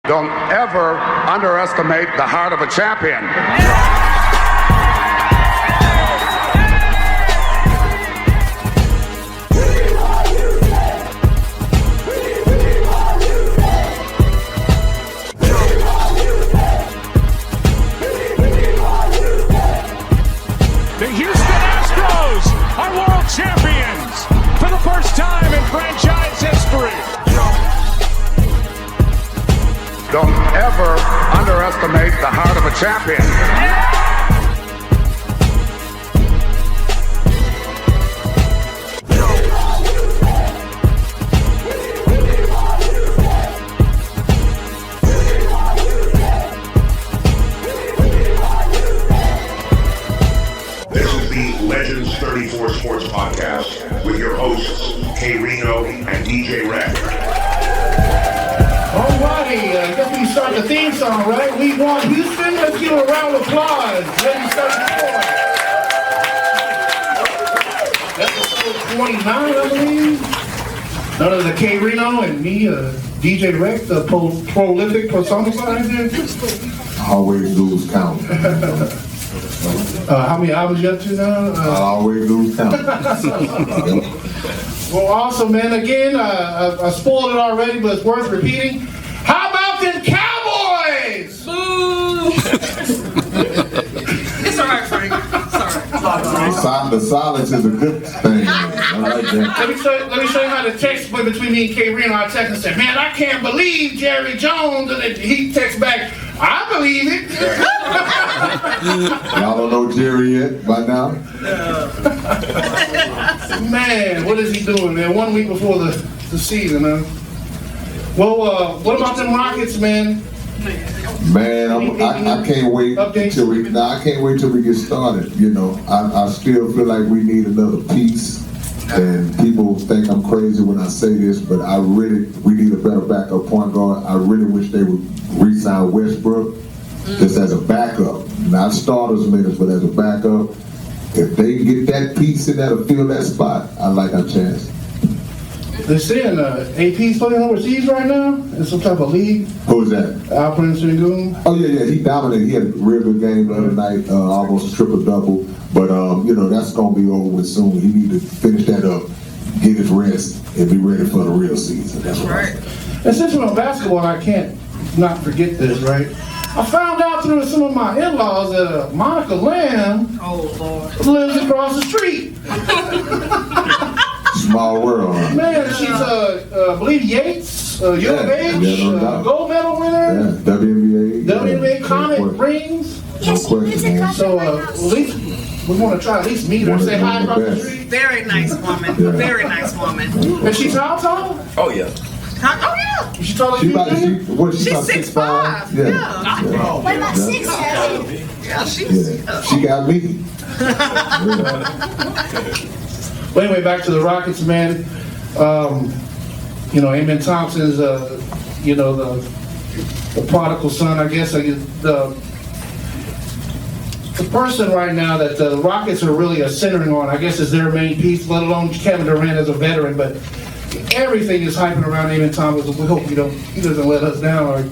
Don't ever underestimate the heart of a champion. The Houston Astros are world champions for the first time in franchise history. Don't ever underestimate the heart of a champion. This is the Legends 34 Sports Podcast with your hosts, K-Rino and DJ Wrekk. Alrighty, I guess we start the theme song, right? We want Houston. Let's give a round of applause. Ready to start the Episode 29, I believe. None of the K-Rino and me, DJ Wrekk, the prolific personified there. Always lose count. How many hours you up to now? I always lose count. Well, awesome, man. Again, I spoiled it already, but it's worth repeating. How about them Cowboys? Boo! It's all right, Frank. It's all right. The silence is a good thing. I like that. Let me show you how the text went between me and K-Rino. I text and said, man, I can't believe Jerry Jones. And then he texts back, I believe it. Y'all don't know Jerry yet by now? Man, what is he doing, man? 1 week before the season, huh? Well, what about them Rockets, man? Man, I can't wait till we. I can't wait till we get started. You know, I still feel like we need another piece. And people think I'm crazy when I say this, but we need a better backup point guard. I really wish they would re-sign Westbrook just as a backup, not starters minutes, but as a backup. If they get that piece in there to fill that spot, I like our chance. They're saying AP's playing overseas right now in some type of league. Who's that? Alperen Sengun. Oh yeah, he dominated. He had a real good game the other night, almost a triple-double. But that's gonna be over with soon. He need to finish that up, get his rest, and be ready for the real season. That's right. And since we're on basketball, I can't not forget this, right? I found out through some of my in-laws that Monica Lamb lives across the street. Small world, huh? Man, she's I believe Yates, U of H, gold medal winner, WNBA Comet rings. No question, man. So at least we want to try at least meet her, say hi across the street. Very nice woman. Yeah. Very nice woman. And she's how tall? Oh yeah. Oh yeah. She's taller than you? She's 6'5". Yeah. What about 6'7"? Yeah, she's. She got me. Well, anyway, back to the Rockets, man. Amen Thompson's, the prodigal son, I guess. The person right now that the Rockets are really centering on, I guess, is their main piece, let alone Kevin Durant as a veteran. But everything is hyping around Amen Thompson. We hope he doesn't let us down or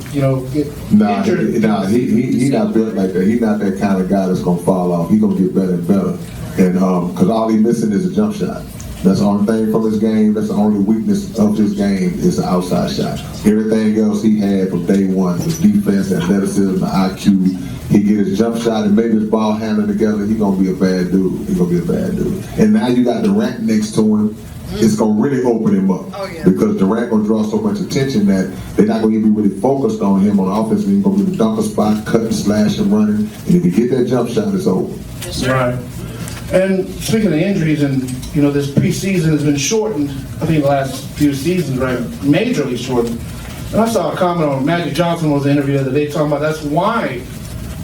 get injured. He not built like that. He's not that kind of guy that's gonna fall off. He's gonna get better and better. And because all he's missing is a jump shot. That's the only thing from his game. That's the only weakness of his game is the outside shot. Everything else he had from day one, the defense, the athleticism, the IQ. He get his jump shot and maybe his ball handling together. He's gonna be a bad dude. And now you got Durant next to him. It's gonna really open him up. Oh, yeah. Because Durant gonna draw so much attention that they're not gonna be really focused on him on offense. He's gonna be the dunker spot, cutting, slashing, running. And if you get that jump shot, it's over. Yes, sir. Right. And speaking of injuries, and this preseason has been shortened. I think the last few seasons, right, majorly shortened. And I saw a comment on Magic Johnson was interviewed the other day talking about that's why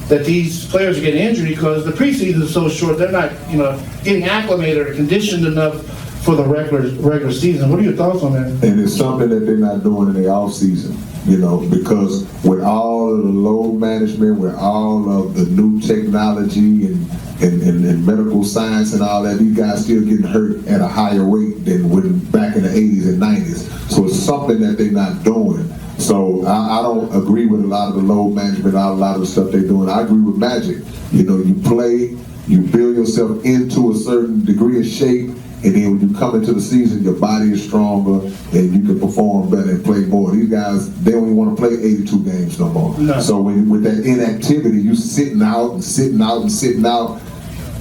that these players are getting injured because the preseason is so short. They're not, getting acclimated or conditioned enough for the regular season. What are your thoughts on that? And it's something that they're not doing in the off season. Because with all of the load management, with all of the new technology and medical science and all that, these guys still getting hurt at a higher rate than when back in the 80s and 90s. So it's something that they're not doing. So I don't agree with a lot of the load management, a lot of the stuff they're doing. I agree with Magic. You know, you play, you build yourself into a certain degree of shape, and then when you come into the season, your body is stronger, and you can perform better and play more. These guys, they don't even want to play 82 games no more. No. So with that inactivity, you sitting out and sitting out and sitting out,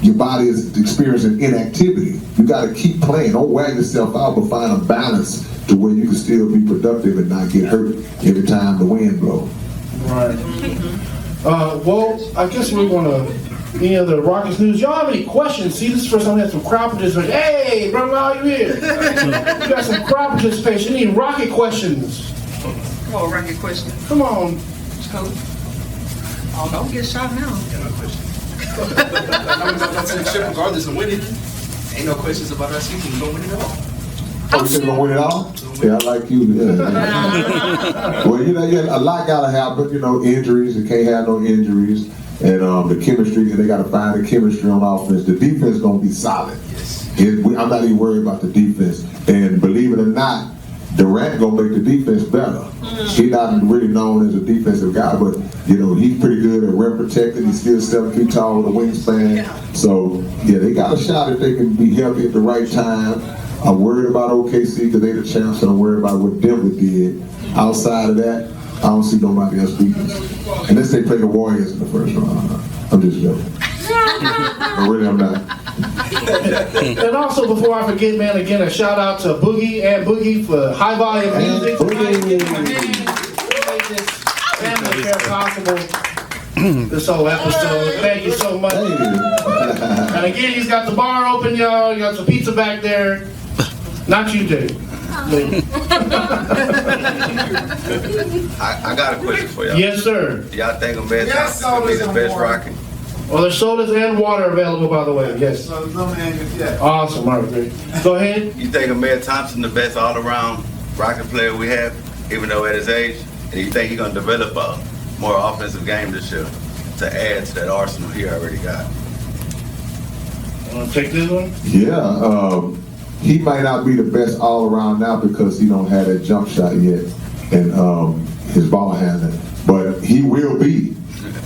your body is experiencing inactivity. You got to keep playing. Don't wear yourself out, but find a balance to where you can still be productive and not get hurt every time the wind blows. Right. Well, I guess we're going to, any other Rockets news? Y'all have any questions? See, this is the first time we have some crowd participation. Hey, brother, how you here? We got some crowd participation. Any Rocket questions? Come on, Wrekk, question. Come on. Coach. Oh, don't get shot now. Regardless of winning, ain't no questions about our season. We're gonna win it all. Oh, you think we're gonna win it all? Yeah, I like you. Yeah. Well, you know, yeah, a lot gotta happen. You know, injuries. You can't have no injuries, and the chemistry. And they gotta find the chemistry on offense. The defense is gonna be solid. Yes. I'm not even worried about the defense. And believe it or not, Durant gonna make the defense better. He's not really known as a defensive guy, but you know he's pretty good at rim protecting. He's still 7 feet tall with a wingspan. So yeah, they got a shot if they can be healthy at the right time. I'm worried about OKC because they're the champs, and I'm worried about what Denver did. Outside of that, I don't see nobody else beating us. Unless they play the Warriors in the first round. I'm just joking. Really, I'm not. And also, before I forget, man, again, a shout out to Boogie for high volume music. Boogie made this family affair possible. This whole episode. Thank you so much. And again, he's got the bar open, y'all. You got some pizza back there. Not you, Dave. I got a question for y'all. Yes, sir. Do y'all think Ahmed Thompson can be the best Rocket? Well, there's sodas and water available, by the way. Yes. Awesome. All right, great. Go ahead. You think Ahmed Thompson the best all-around Rocket player we have, even though at his age? And you think he's going to develop a more offensive game this year to add to that arsenal he already got? Want to take this one? Yeah, he might not be the best all around now because he don't have that jump shot yet and his ball handling, but he will be.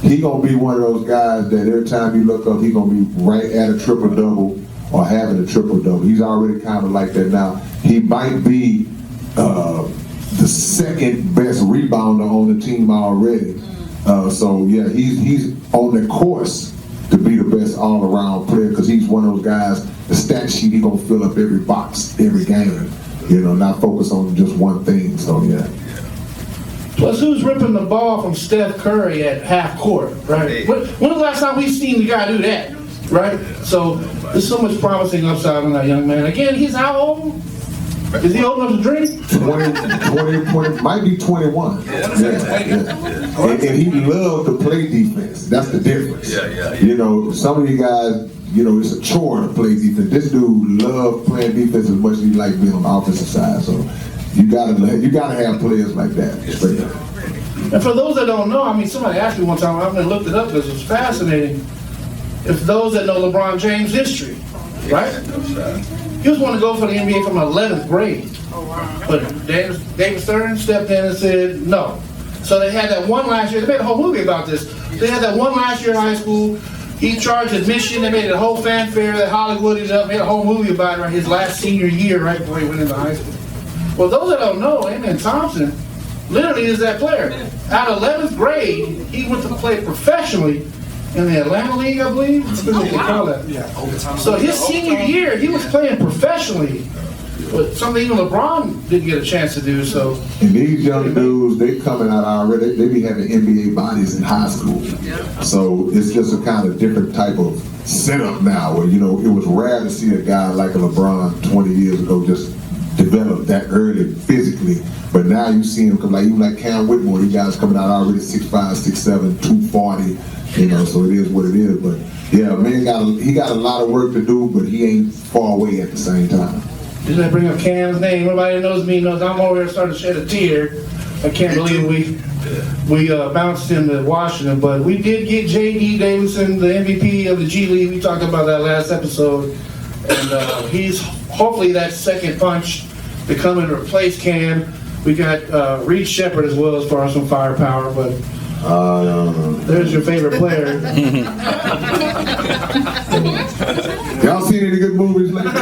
He gonna be one of those guys that every time you look up, he gonna be right at a triple double or having a triple double. He's already kind of like that now. He might be the second best rebounder on the team already. So yeah, he's on the course to be the best all-around player because he's one of those guys, the stat sheet, he's gonna fill up every box, every game, you know, not focus on just one thing, so yeah. Plus, who's ripping the ball from Steph Curry at half court, right? When was the last time we've seen the guy do that, right? So there's so much promising upside on that young man. Again, he's how old? Is he old enough to drink? 20, might be 21. Yeah. And he loved to play defense. That's the difference. Yeah. You know, some of you guys, you know, it's a chore to play defense. This dude loved playing defense as much as he liked being on the offensive side. So you gotta have players like that. Straight up. And for those that don't know, I mean, somebody asked me one time, I haven't looked it up because it was fascinating. If those that know LeBron James' history, right? He was wanting to go for the NBA from 11th grade. But David Stern stepped in and said no. So they had that one last year. They made a whole movie about this. They had that one last year in high school. He charged admission. They made a whole fanfare that Hollywooded up. Made a whole movie about it, right? His last senior year, right before he went into high school. Well, those that don't know, Amen Thompson literally is that player. At 11th grade, he went to play professionally in the Atlanta League, I believe. That's what they call that. Yeah. So his senior year, he was playing professionally, but something even LeBron didn't get a chance to do. So. And these young dudes, they coming out already. They be having NBA bodies in high school. So it's just a kind of different type of setup now. Where, you know, it was rare to see a guy like a LeBron 20 years ago just develop that early physically. But now you see him come even like Cam Whitmore. These guys coming out already 6'5", 6'7", 240. You know, so it is what it is. But yeah, man, he got a lot of work to do, but he ain't far away at the same time. Just to bring up Cam's name. Everybody that knows me knows I'm over here starting to shed a tear. I can't believe we bounced him to Washington, but we did get J.D. Davidson, the MVP of the G League. We talked about that last episode, and he's hopefully that second punch to come and replace Cam. We got Reed Shepard as well as far as some firepower, but there's your favorite player. Y'all seen any good movies lately?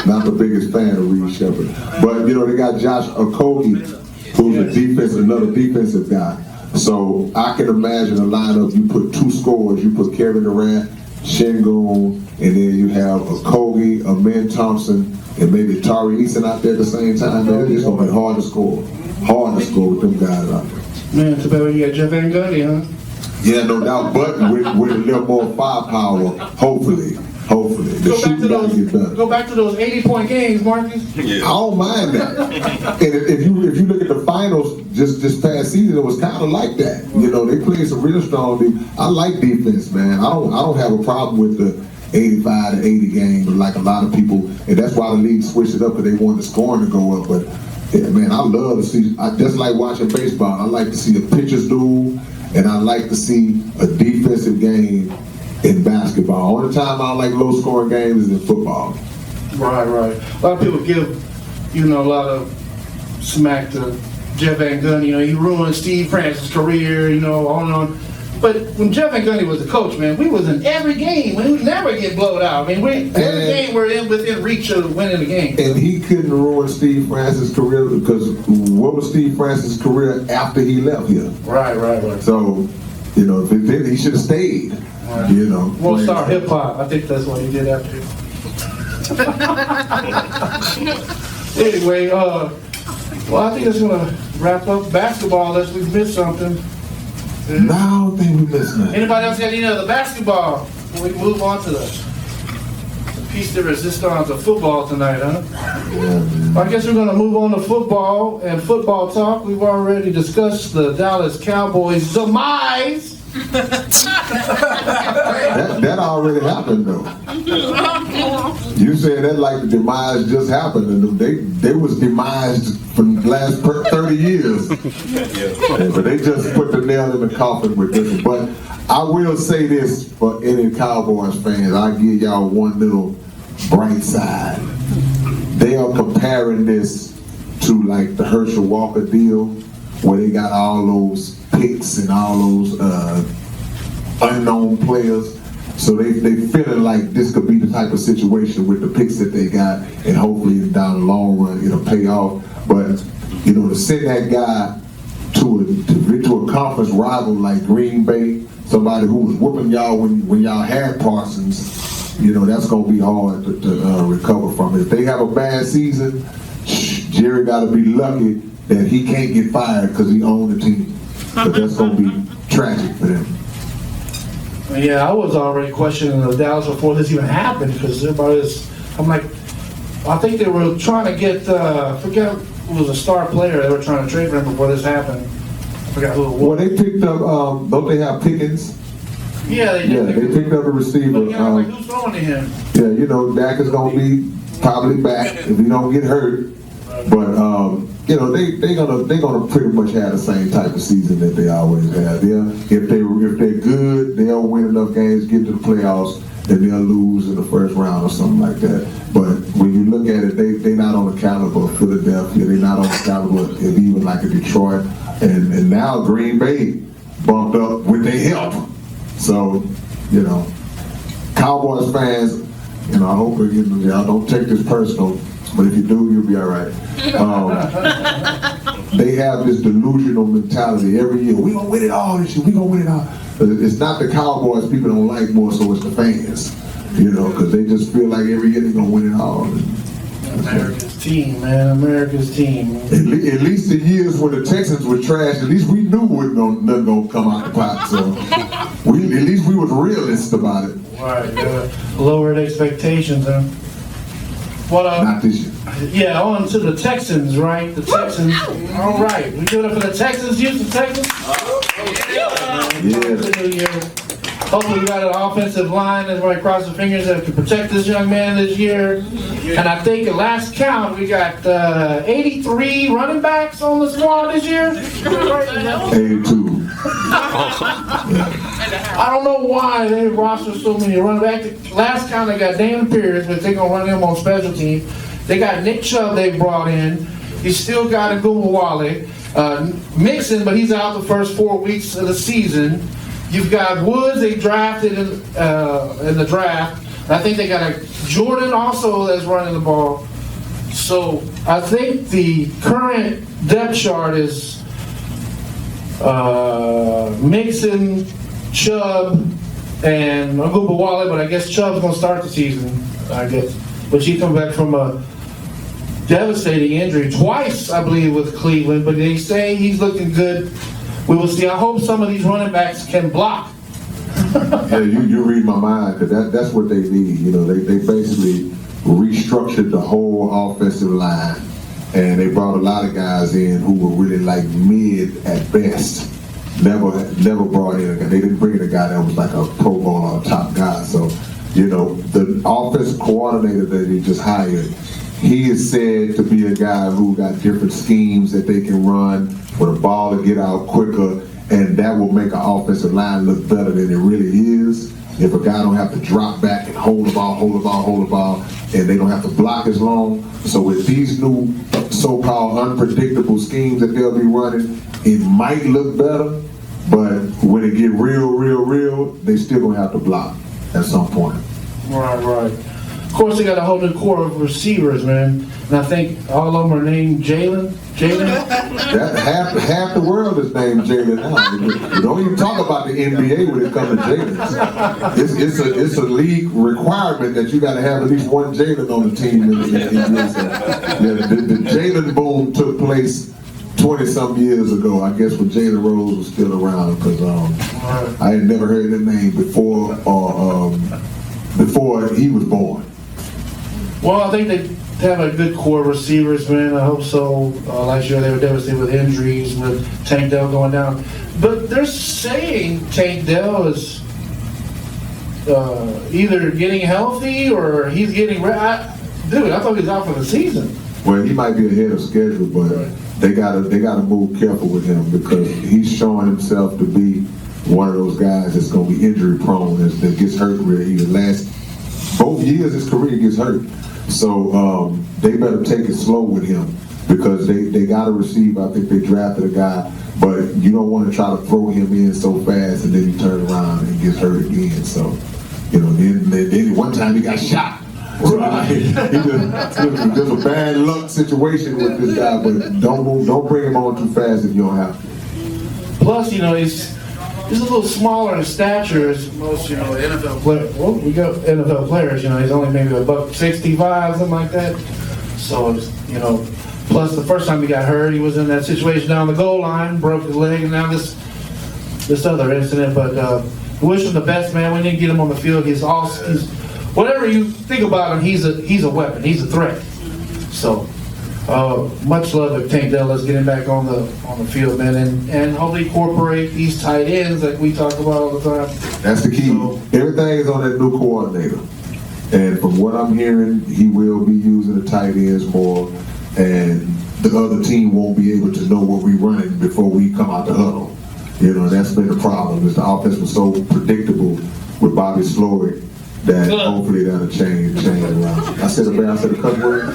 Not the biggest fan of Reed Shepard. But, you know, they got Josh Okogie, who's another defensive guy. So I can imagine a lineup, you put two scorers, you put Kevin Durant, Şengün, and then you have Okogie, Amen Thompson, and maybe Tari Eason out there at the same time. Man, it's going to be hard to score. Hard to score with them guys out there. Man, too bad you got Jeff Van Gundy, huh? Yeah, no doubt, but with a little more firepower, hopefully. Go back to those 80-point games, Marcus. I don't mind that. And if you look at the finals just this past season, it was kind of like that. You know, they played some really strong defense. I like defense, man. I don't have a problem with the 85 to 80 game, but like a lot of people, and that's why the league switched it up because they wanted the scoring to go up. But yeah, man, I love to see. I just like watching baseball. I like to see a pitcher's duel, and I like to see a defensive game in basketball. Only time I don't like low-scoring games is in football. Right. A lot of people give, a lot of smack to Jeff Van Gundy. He ruined Steve Francis' career, on and on. But when Jeff Van Gundy was the coach, man, we was in every game. We would never get blowed out. I mean, every game we're within reach of winning the game. And he couldn't ruin Steve Francis' career because what was Steve Francis' career after he left here? Right. So, if it did, he should have stayed. World Star Hip Hop. I think that's what he did after. Anyway, I think it's gonna wrap up basketball unless we missed something. No, I don't think we missed nothing. Anybody else got any other basketball? We can move on to the piece de resistance of football tonight, huh? Yeah, I guess we're gonna move on to football and football talk. We've already discussed the Dallas Cowboys' demise. That already happened though. You said that like the demise just happened, and they was demised for the last 30 years. Yeah, but they just put the nail in the coffin with this. But I will say this for any Cowboys fans, I'll give y'all one little bright side. They are comparing this to like the Herschel Walker deal, where they got all those picks and all those unknown players. So they feeling like this could be the type of situation with the picks that they got, and hopefully down the long run it'll pay off. But to send that guy to a conference rival like Green Bay, somebody who was whooping y'all when y'all had Parsons, that's gonna be hard to recover from. If they have a bad season, Jerry gotta be lucky that he can't get fired because he owned the team. But that's gonna be tragic for them. Yeah, I was already questioning the Dallas before this even happened because I'm like, I think they were trying to get, I forget who was a star player they were trying to trade for him before this happened. I forgot who it was. Well, they picked up, don't they have Pickens? Yeah, they did. Yeah, they picked up a receiver. But again, I'm like, who's throwing to him? Yeah, Dak is going to be probably back if he don't get hurt. But, they're gonna pretty much have the same type of season that they always have. If they're good, they'll win enough games, get to the playoffs, and they'll lose in the first round or something like that. But when you look at it, they're not on the caliber of Philadelphia. They're not on the caliber of even like a Detroit. And now Green Bay bumped up with their help. So, Cowboys fans, I hope y'all don't take this personal. But if you do, you'll be all right. They have this delusional mentality every year. We're going to win it all this year. We're going to win it all. It's not the Cowboys people don't like more, so it's the fans. Because they just feel like every year they're going to win it all. America's team, man. America's team. At least the years when the Texans were trash, at least we knew nothing going to come out the pot. So at least we was realists about it. Right. Lowered expectations, huh? Not this year. Yeah, on to the Texans, right? The Texans. All right. We do it for the Texans, Houston Texans. Yeah. Hopefully we got an offensive line that's right across the fingers that can protect this young man this year. And I think at last count, we got 83 running backs on the squad this year. 82. I don't know why they roster so many running backs. Last count they got Dan Pierce, but they're going to run him on special teams. They got Nick Chubb they brought in. You still got a Wale. Mixon, but he's out the first 4 weeks of the season. You've got Woods, they drafted in the draft. I think they got a Jordan also that's running the ball. So I think the current depth chart is Mixon, Chubb, and Wale, but I guess Chubb's going to start the season, I guess. But she come back from a devastating injury twice, I believe, with Cleveland, but they say he's looking good. We will see. I hope some of these running backs can block. Yeah, you read my mind, because that's what they need. You know, they basically restructured the whole offensive line, and they brought a lot of guys in who were really like mid at best. Never brought in a guy. They didn't bring in a guy that was like a Pro Bowl or a top guy. So, you know, the offensive coordinator that he just hired, he is said to be a guy who got different schemes that they can run for the ball to get out quicker, and that will make an offensive line look better than it really is. If a guy don't have to drop back and hold the ball, and they don't have to block as long. So with these new so-called unpredictable schemes that they'll be running, it might look better, but when it get real, they still gonna have to block at some point. Right. Of course, they got a whole new core of receivers, man. And I think all of them are named Jalen. That half the world is named Jalen now. You don't even talk about the NBA when it comes to Jalen. It's a league requirement that you got to have at least one Jalen on the team. The Jalen boom took place 20-some years ago, I guess, when Jalen Rose was still around, because I had never heard that name before he was born. Well, I think they have a good core of receivers, man. I hope so. Last year they were devastated with injuries, with Tank Dell going down. But they're saying Tank Dell is either getting healthy or he's getting dude, I thought he was out for the season. Well, he might be ahead of schedule, but they gotta move careful with him, because he's showing himself to be one of those guys that's gonna be injury prone, that gets hurt really either both years his career gets hurt. So they better take it slow with him, because they got a receiver. I think they drafted a guy, but you don't want to try to throw him in so fast and then he turns around and gets hurt again. So, you know, then one time he got shot. Right. It's just a bad luck situation with this guy, but don't bring him on too fast if you don't have to. Plus, you know, he's a little smaller in stature as most, you know, NFL players. Well, we got NFL players, you know, he's only maybe $165, something like that. So, you know, plus the first time he got hurt, he was in that situation down the goal line, broke his leg, and now this other incident. But we wish him the best, man. We didn't get him on the field. He's whatever you think about him, he's a weapon. He's a threat. So, much love to Tank Dell. Let's get him back on the field, man, and hopefully incorporate these tight ends like we talk about all the time. That's the key. So, everything is on that new coordinator, and from what I'm hearing, he will be using the tight ends more, and the other team won't be able to know what we're running before we come out the huddle. You know, that's been the problem. Is the offense was so predictable with Bobby Slowick that hopefully that'll change around. I said a cuss word.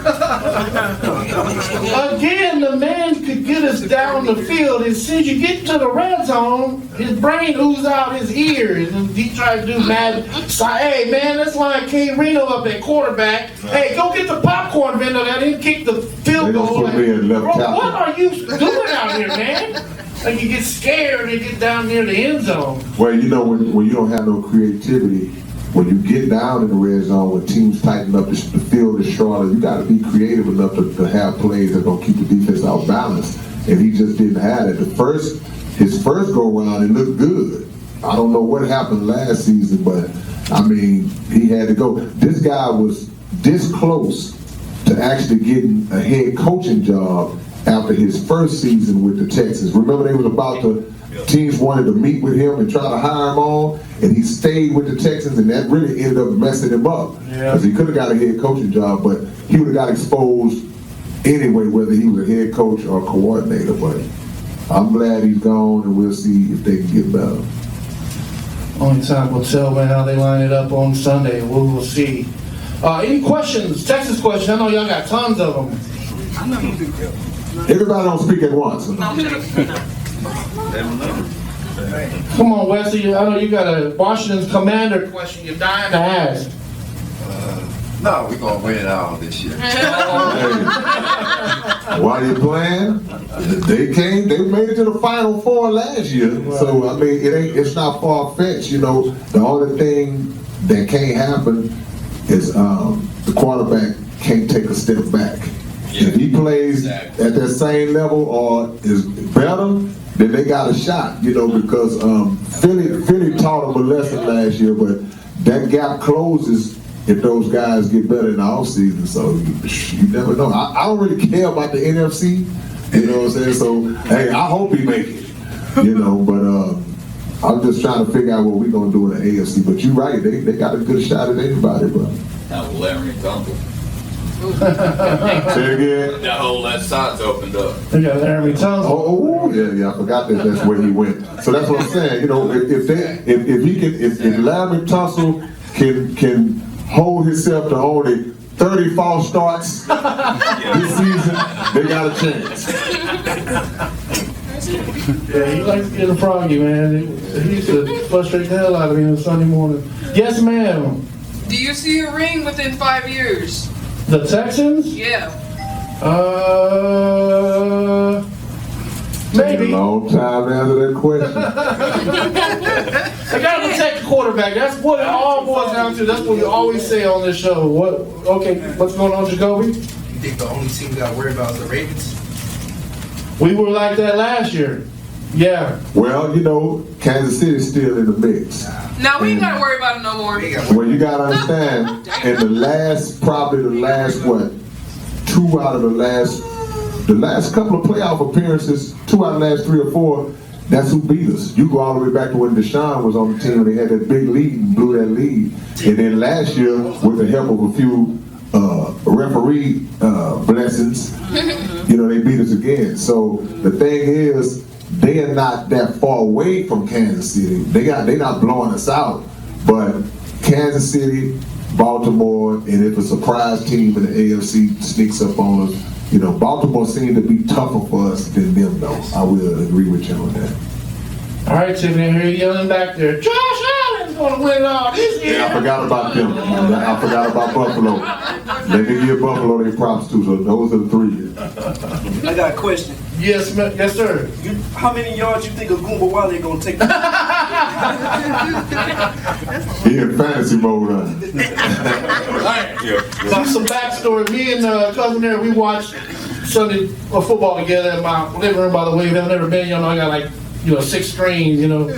Again, the man could get us down the field. As soon as you get to the red zone, his brain oozes out his ears, and he tries to do mad. Hey, man, let's line K-Rino up at quarterback. Hey, go get the popcorn vendor that didn't kick the field goal. Bro, what are you doing out here, man? Like, you get scared and get down near the end zone. Well, you know, when you don't have no creativity, when you get down in the red zone, when teams tighten up, the field is shorter, you got to be creative enough to have plays that are going to keep the defense out balanced. And he just didn't have it. His first go-around, it looked good. I don't know what happened last season, but, I mean, he had to go. This guy was this close to actually getting a head coaching job after his first season with the Texans. Remember, they was about to, teams wanted to meet with him and try to hire him on, and he stayed with the Texans, and that really ended up messing him up. Because he could have got a head coaching job, but he would have got exposed anyway, whether he was a head coach or coordinator. But I'm glad he's gone, and we'll see if they can get better. Only time will tell, man, how they line it up on Sunday. We'll see. Any questions? Texas questions? I know y'all got tons of them. Everybody don't speak at once. Come on, Wesley. I know you got a Washington's commander question you're dying to ask. No, we're going to win it all this year. While you're playing, they made it to the Final Four last year. So, I mean, it's not far-fetched, you know. The only thing that can't happen is the quarterback can't take a step back. If he plays at that same level or is better, then they got a shot, you know, because Philly taught them a lesson last year, but that gap closes if those guys get better in the offseason. So you never know. I don't really care about the NFC, you know what I'm saying? So, hey, I hope he make it, you know, but I'm just trying to figure out what we're going to do in the AFC. But you're right, they got a good shot at anybody, bro. That was Larry Tunkel. Say again? That whole left side's opened up. They got Laramie Tunsil. Oh, yeah, I forgot that's where he went. So that's what I'm saying. You know, if Laramie Tunsil can hold himself to only 30 false starts this season, they got a chance. Yeah, he likes to get a froggy, man. He used to frustrate the hell out of me on Sunday morning. Yes, ma'am. Do you see a ring within 5 years? The Texans? Yeah. Maybe. A long time to answer that question. I gotta protect the quarterback. That's what it all boils down to. That's what we always say on this show. What's going on, Jacoby? You think the only team we got to worry about is the Ravens? We were like that last year. Yeah. Well, you know, Kansas City's still in the mix. No, we ain't got to worry about it no more. Well, you got to understand, in the last 2 out of the last couple of playoff appearances, 2 out of the last 3 or 4, that's who beat us. You go all the way back to when Deshaun was on the team and they had that big lead and blew that lead. And then last year, with the help of a few referee blessings, you know, they beat us again. So the thing is, they are not that far away from Kansas City. They're not blowing us out. But Kansas City, Baltimore, and if a surprise team in the AFC sneaks up on us, you know, Baltimore seemed to be tougher for us than them, though. I will agree with you on that. All right, Tiffany, I hear you yelling back there. Josh Allen's going to win it all this year. Yeah, I forgot about them. I forgot about Buffalo. Let me give Buffalo their props too. So those are the 3. I got a question. Yes, yes, sir. How many yards you think Agumba Wale gonna take? He in fantasy mode, huh? Some backstory. Me and cousin there, we watched Sunday football together in my living room by the way. I've never been, you know, I got like, 6 screens, you know.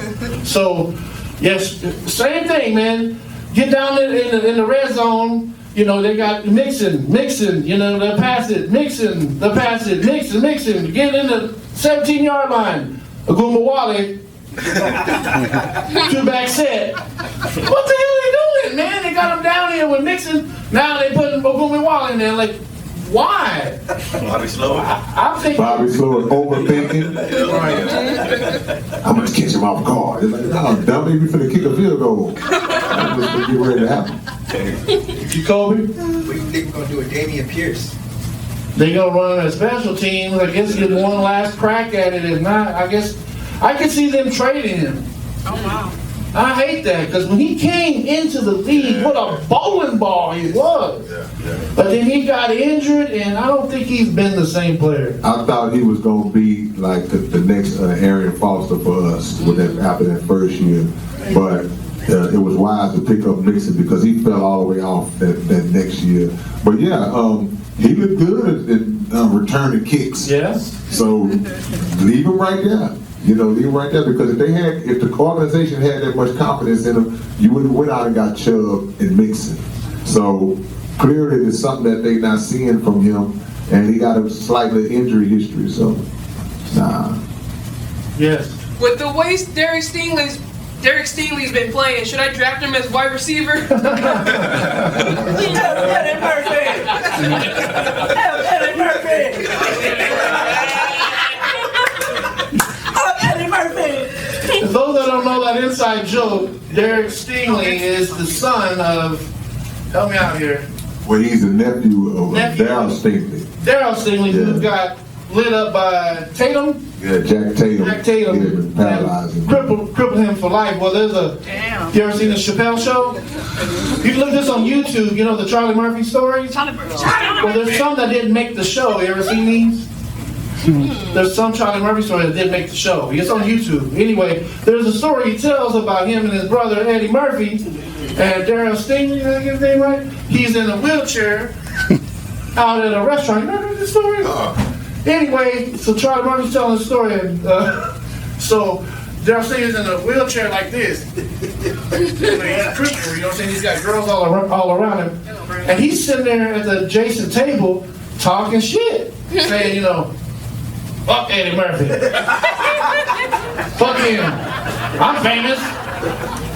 So, yes, same thing, man. Get down in the red zone. You know, they got mixing, you know, they'll pass it, mixing. Get in the 17-yard line. Agumba Wale, 2-back set. What the hell are they doing, man? They got him down here with mixing. Now they putting Agumba Wale in there. Like, why? Bobby Slow. I'm thinking. Bobby Slow is overthinking. I'm going to catch him off guard. It's like, no, dummy, we finna kick a field goal. I'm just going to get ready to happen. Jacoby? What do you think we're going to do with Damian Pierce? They gonna run a special team. I guess get one last crack at it. If not, I guess I could see them trading him. Oh, wow. I hate that because when he came into the league, what a bowling ball he was. But then he got injured, and I don't think he's been the same player. I thought he was going to be like the next Arian Foster for us after that first year. But it was wise to pick up Mixon because he fell all the way off that next year. But yeah, he looked good at returning kicks. Yeah. So leave him right there. You know, leave him right there because if the organization had that much confidence in him, you wouldn't went out and got Chubb and Mixon. So clearly it's something that they're not seeing from him, and he got a slightly injury history. So, nah. Yes. With the way Derek Stingley's been playing, should I draft him as wide receiver? Eddie Murphy! Eddie Murphy! Eddie Murphy! Those that don't know that inside joke, Derek Stingley is the son of, help me out here, Well, he's the nephew of Darryl Stingley. Darryl Stingley, who got lit up by Tatum. Yeah, Jack Tatum. Jack Tatum. Yeah, paralyzed him. Crippled him for life. Well, there's a. Damn. You ever seen the Chappelle Show? You can look this on YouTube. You know the Charlie Murphy stories? Well, there's some that didn't make the show. You ever seen these? There's some Charlie Murphy story that didn't make the show. It's on YouTube. Anyway, there's a story he tells about him and his brother Eddie Murphy and Daryl Stingley. Did I get his name right? He's in a wheelchair out at a restaurant. You remember this story? Anyway, so Charlie Murphy's telling the story, and so Daryl Stingley's in a wheelchair like this. He's a cripple, you know what I'm saying? He's got girls all around him, and he's sitting there at the adjacent table talking shit, saying, you know, fuck Eddie Murphy. Fuck him. I'm famous.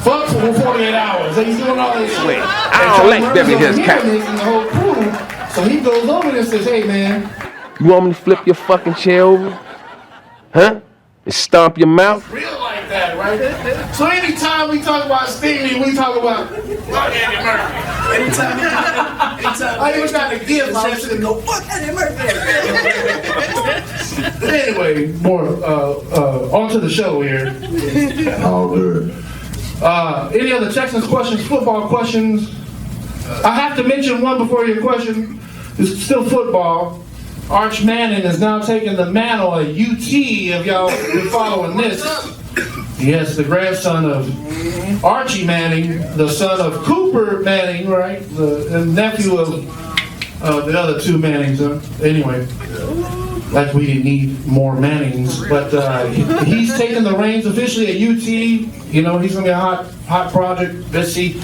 Fuck for 48 hours. And he's doing all this shit. I don't like them in his cap. And the whole crew. So he goes over there and says, hey man. You want me to flip your fucking chair over? Huh? And stomp your mouth? Real like that, right? So anytime we talk about Stingley, we talk about fuck Eddie Murphy. Anytime. I even got to give my shit. Go fuck Eddie Murphy. Anyway, more on to the show here. All good. Any other Texans questions, football questions? I have to mention one before your question. It's still football. Arch Manning is now taking the mantle at UT, if y'all been following this. Yes, the grandson of Archie Manning, the son of Cooper Manning, right? The nephew of the other two Mannings. Anyway, like we didn't need more Mannings. But he's taking the reins officially at UT. You know, he's going to be a hot project. Let's see.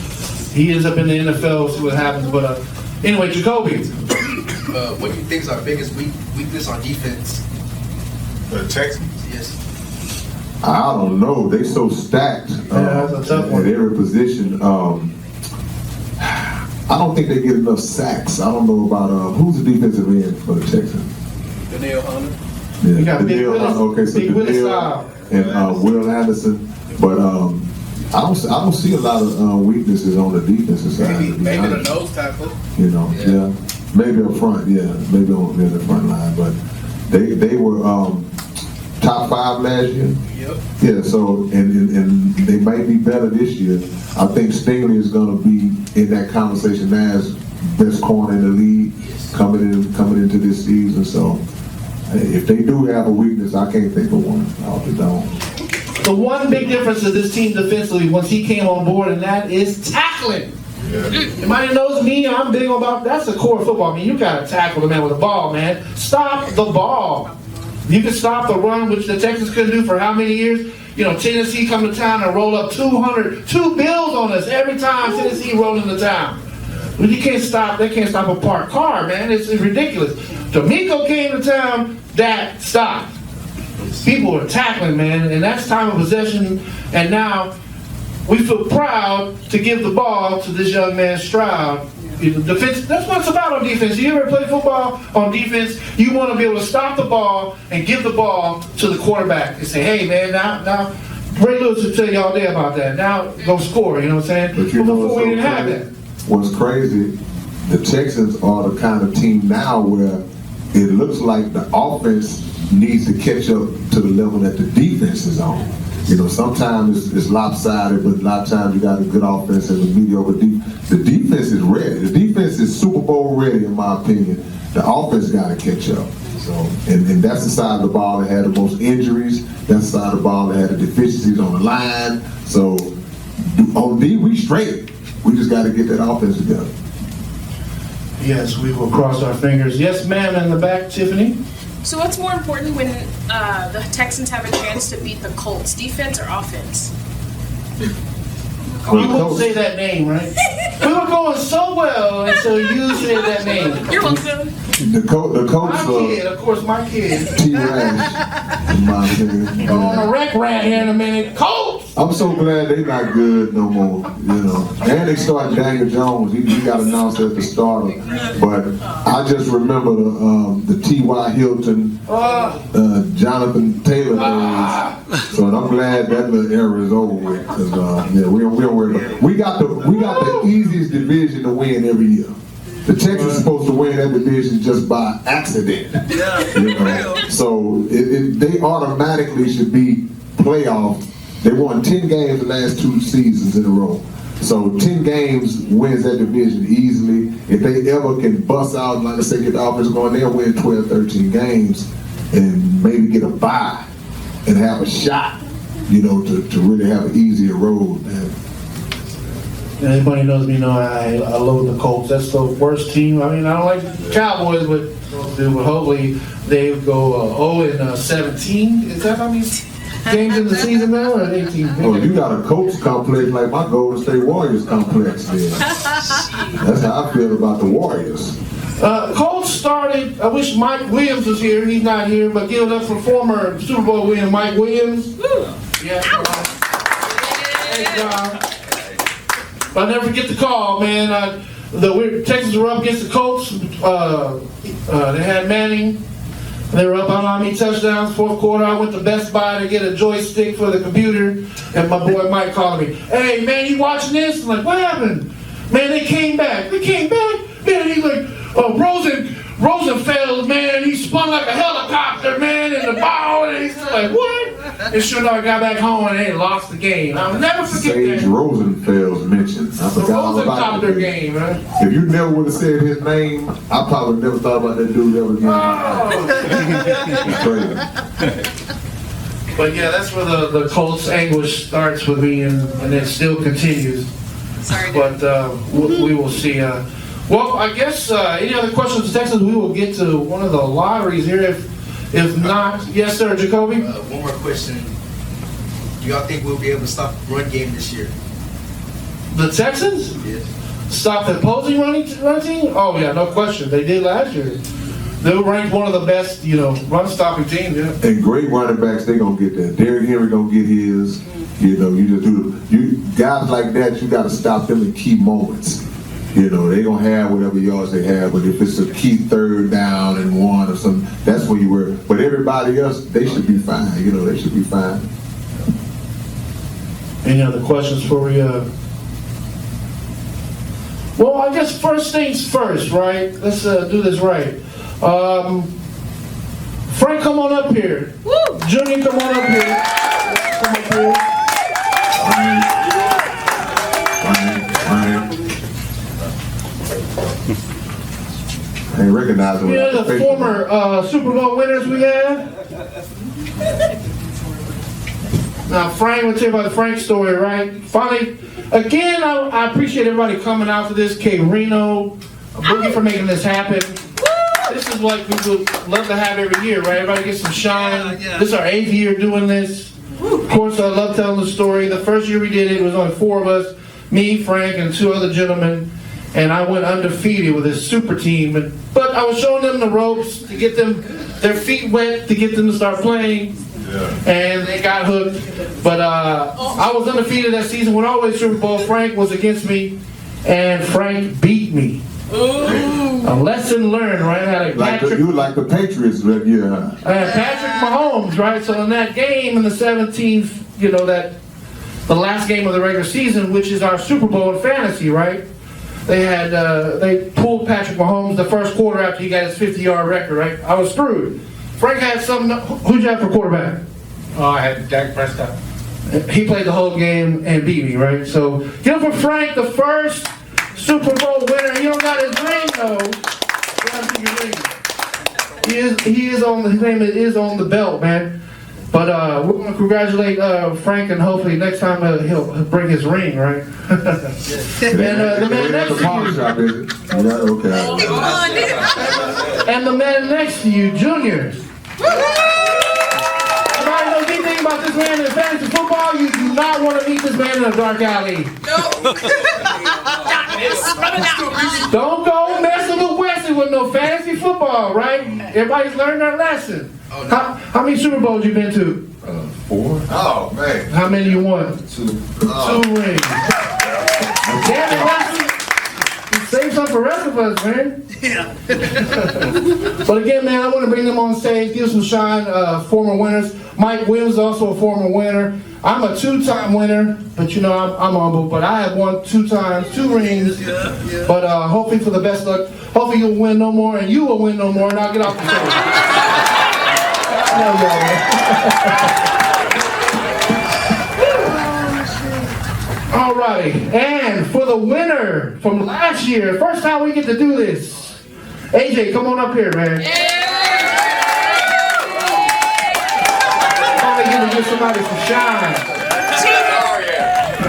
He ends up in the NFL, see what happens. But anyway, Jacoby. What do you think is our biggest weakness on defense? The Texans? Yes. I don't know. They so stacked that's a tough one. at every position. I don't think they get enough sacks. I don't know about who's the defensive end for the Texans. Danielle Hunter. Yeah, You got Big Willis, okay, so Big Willis Danielle and Will Anderson, but I don't see a lot of weaknesses on the defensive side. Maybe the nose tackle. You know, yeah. Maybe up front, maybe on the front line, but they were top 5 last year. Yep. Yeah, so and they might be better this year. I think Stingley is going to be in that conversation as best corner in the league coming into this season. So if they do have a weakness, I can't think of one off the dome. The one big difference of this team defensively once he came on board, and that is tackling. Everybody knows me, I'm big about that's the core of football. I mean, you gotta tackle the man with the ball, man. Stop the ball. You can stop the run, which the Texans couldn't do for how many years? You know, Tennessee come to town and roll up 2 bills on us every time Tennessee roll into town. But you can't stop, they can't stop a parked car, man. It's ridiculous. D'Amico came to town, that stopped. People are tackling, man, and that's time of possession, and now we feel proud to give the ball to this young man Stroud. Defense, that's what it's about on defense. You ever play football on defense? You want to be able to stop the ball and give the ball to the quarterback and say, hey, man, now Ray Lewis will tell you all day about that. Now go score, you know what I'm saying? But you know before we didn't have crazy? that. What's crazy, the Texans are the kind of team now where it looks like the offense needs to catch up to the level that the defense is on. You know, sometimes it's lopsided, but a lot of times you got a good offense and a mediocre defense. The defense is ready. The defense is Super Bowl ready, in my opinion. The offense got to catch up. So, and that's the side of the ball that had the most injuries. That's the side of the ball that had the deficiencies on the line. So, on D, we straight. We just got to get that offense together. Yes, we will cross our fingers. Yes, ma'am, in the back, Tiffany. So what's more important when the Texans have a chance to beat the Colts, defense or offense? You won't say that name, right? We were going so well until you said that name. You're welcome. The coach, My kid, of course, my kid. T-Rash, in my opinion. On a Wrekk rat here in a minute. Colts! I'm so glad they not good no more, you know. And they started Daniel Jones. He got announced as the starter. But I just remember the T.Y. Hilton, Jonathan Taylor days. So I'm glad that little era is over with. Because we don't worry about it. We got the easiest division to win every year. The Texans supposed to win that division just by accident. So they automatically should be playoff. They won 10 games the last 2 seasons in a row. So 10 games wins that division easily. If they ever can bust out, like I say, get the offense going, they'll win 12, 13 games and maybe get a bye and have a shot, to really have an easier road, man. Anybody knows me know I loathe the Colts. That's the worst team. I mean, I don't like the Cowboys, but hopefully they go 0-17. Is that how many games in the season now, or 18? Oh, you got a Colts complex like my Golden State Warriors complex then. That's how I feel about the Warriors. Colts started, I wish Mike Williams was here. He's not here, but give it up for former Super Bowl winner Mike Williams. Yeah. Thank God. I'll never forget the call, man. The Texans were up against the Colts. They had Manning. They were up on how many touchdowns, 4th quarter. I went to Best Buy to get a joystick for the computer, and my boy Mike called me. Hey, man, you watching this? I'm like, what happened? Man, they came back. They came back? Man, he's like, Rosenfeld, man, he spun like a helicopter, man, in the ball, and he's like, what? And sure enough, I got back home and they lost the game. I'll never forget Sage that. Rosenfeld's mentioned. I forgot all about the game, man. If you never would have said his name, I probably never thought about that dude ever again. Oh. But yeah, that's where the Colts anguish starts with me, and it still continues. Sorry, but we will see. Well, I guess any other questions, Texans? We will get to one of the lotteries here. If not, yes, sir, Jacoby. One more question. Do y'all think we'll be able to stop the run game this year? The Texans? Yes. Stop the opposing run team? Oh yeah, no question. They did last year. They were ranked one of the best, run-stopping teams. Yeah. And great running backs, they gonna get that. Derrick Henry gonna get his. You just do guys like that. You got to stop them in key moments. They gonna have whatever yards they have, but if it's a key 3rd down and 1 or something, that's when you worry. But everybody else, they should be fine. They should be fine. Any other questions for we? Well, I guess first things first, right? Let's do this right. Frank, come on up here. Woo! Junior, come on up here. Come up here. I ain't recognizing You know the former Super Bowl winners we have? Now, Frank, we'll tell you about the Frank story, right? Finally, again, I appreciate everybody coming out to this. K-Rino, Boogie for making this happen. This is like we would love to have every year, right? Everybody gets some shine. This is our 8th year doing this. Of course, I love telling the story. The first year we did it was only 4 of us, me, Frank, and 2 other gentlemen. And I went undefeated with this super team. But I was showing them the ropes to get them, their feet wet, to get them to start playing. And they got hooked. But I was undefeated that season. Went all the way to Super Bowl. Frank was against me, and Frank beat me. Ooh. A lesson learned, right? You were like the Patriots that year, huh? Patrick Mahomes, right? So in that game, in the 17th, the last game of the regular season, which is our Super Bowl in fantasy, right? They pulled Patrick Mahomes the first quarter after he got his 50-yard record, right? I was screwed. Frank had something. Who'd you have for quarterback? Oh, I had Dak Prescott. He played the whole game and beat me, right? So, give it for Frank, the first Super Bowl winner. He don't got his ring, though. His name is on the belt, man. But we're going to congratulate Frank, and hopefully next time he'll bring his ring, right? And the man next to you. And the man next to you, Junior. Everybody knows anything about this man in fantasy football? You do not want to meet this man in a dark alley. Don't go messing with Wesley with no fantasy football, right? Everybody's learned their lesson. Oh, no. How many Super Bowls you been to? 4. Oh, man. How many you won? 2. 2 rings. Damn it, Wesley. You say save something for the rest of us, man. Yeah. But again, man, I want to bring them on stage, give some shine, former winners. Mike Williams, also a former winner. I'm a two-time winner, but you know, I'm humble, but I have won 2 times, 2 rings. But hopefully for the best luck, hopefully you'll win no more, and you will win no more, and I'll get off the stage. All right, and for the winner from last year, first time we get to do this. AJ, come on up here, man. I'm going to give somebody some shine.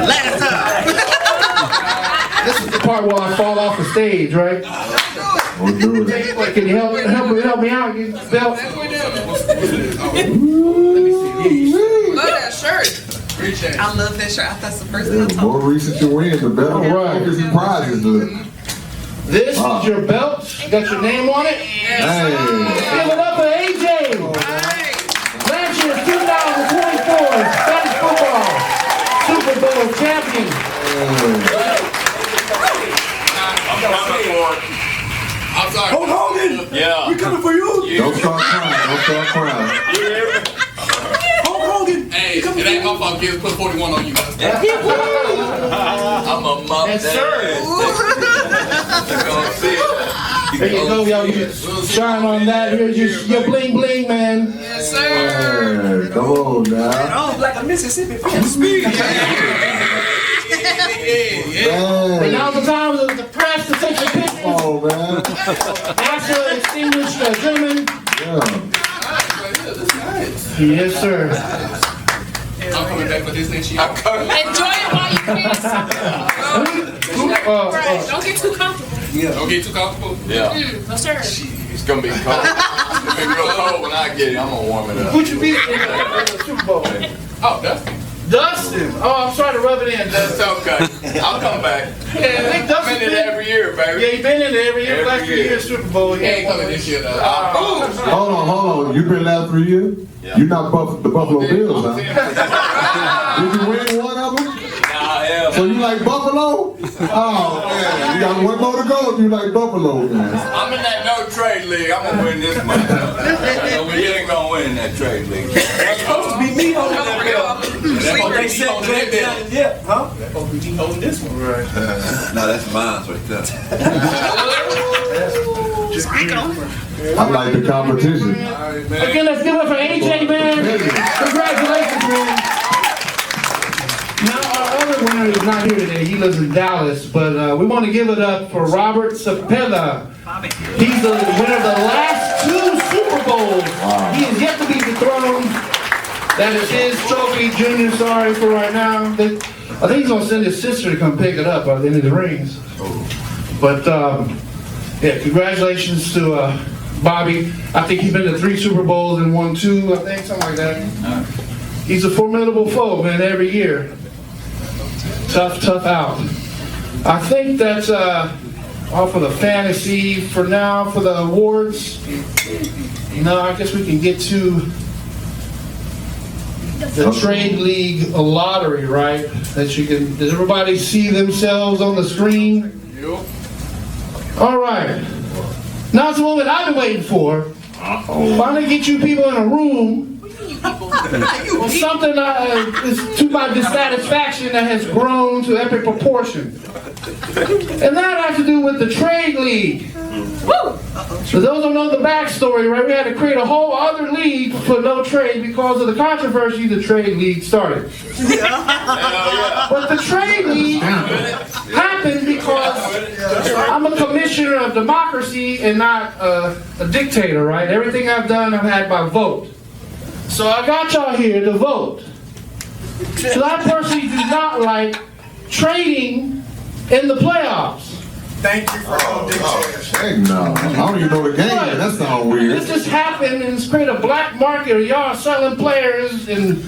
Last time. This is the part where I fall off the stage, right? We'll do it. Can you help me out? Get the belt. Let me see. Love that shirt. Appreciate it. I love that shirt. I thought it's the first Yeah, time I the told more recent you win, the better focus and prizes look. This is your belt. Got your name on it. Hey. Give it up for AJ. Last year's 2024 Spanish football Super Bowl champion. I'm sorry. Hulk Hogan! Yeah. We coming for you! Don't start crying. Don't start crying. Hulk Hogan! Hey, it ain't my fault. Kids put 41 on you. I'm a mom. Yes, sir. You're gonna see it. There you go, y'all. You shine on that. Here's your bling bling, man. Yes, sir. Hey, come on now. Oh, like a Mississippi. Speed. And now's the time for the press to take the pictures. Oh, man. After extinguished gentlemen. Yeah. Yes, sir. I'm coming back for this next year. I'm coming. Enjoy it while you can. Right, don't get too comfortable. Don't get too comfortable. Yeah. No, sir. It's gonna be cold. It's gonna be real cold when I get it. I'm gonna warm it up. Who'd you beat in the Super Bowl? Oh, Dustin. Dustin. Oh, I'm sorry to rub it in, That's Dustin. okay. I'll come back. Yeah, I think Dustin I'm in it every year, baby. Yeah, you've been in it every year. Every Last 3 year. years Super Bowl. He ain't coming this year, though. Hold on. You been last 3 years? Yeah. You not the Buffalo Bills, huh? Did you win one of them? Nah, yeah. So you like Buffalo? Oh, man. You got one more to go if you like Buffalo, man. I'm in that no trade league. I'm gonna win this month. We ain't gonna win in that trade league. That's supposed to be me holding that belt. They said yeah, huh? That's supposed to be me holding this one. Right. No, that's mine right there. I like the competition. Again, let's give it up for AJ, man. Congratulations, man. Now, our other winner is not here today. He lives in Dallas, but we want to give it up for Robert Cepeda. He's the winner of the last 2 Super Bowls. Wow. He is yet to be dethroned. That is his trophy, Junior. Sorry for right now. I think he's going to send his sister to come pick it up by the end of the rings. But, yeah, congratulations to Bobby. I think he's been to 3 Super Bowls and won 2, I think, something like that. He's a formidable foe, man, every year. Tough out. I think that's all for the fantasy for now, for the awards. No, I guess we can get to the Trade League lottery, right? Does everybody see themselves on the screen? Yep. All right. Now it's the moment I've been waiting for. Finally get you people in a room on something is to my dissatisfaction that has grown to epic proportion. And that has to do with the Trade League. For those who know the backstory, right, we had to create a whole other league for no trade because of the controversy the Trade League started. But the Trade League happened because I'm a commissioner of democracy and not a dictator, right? Everything I've done, I've had by vote. So I got y'all here to vote. So I personally do not like trading in the playoffs. Thank you for all Heck no. I don't even know the game. That sounds weird. This just happened and it's created a black market, or y'all are selling players and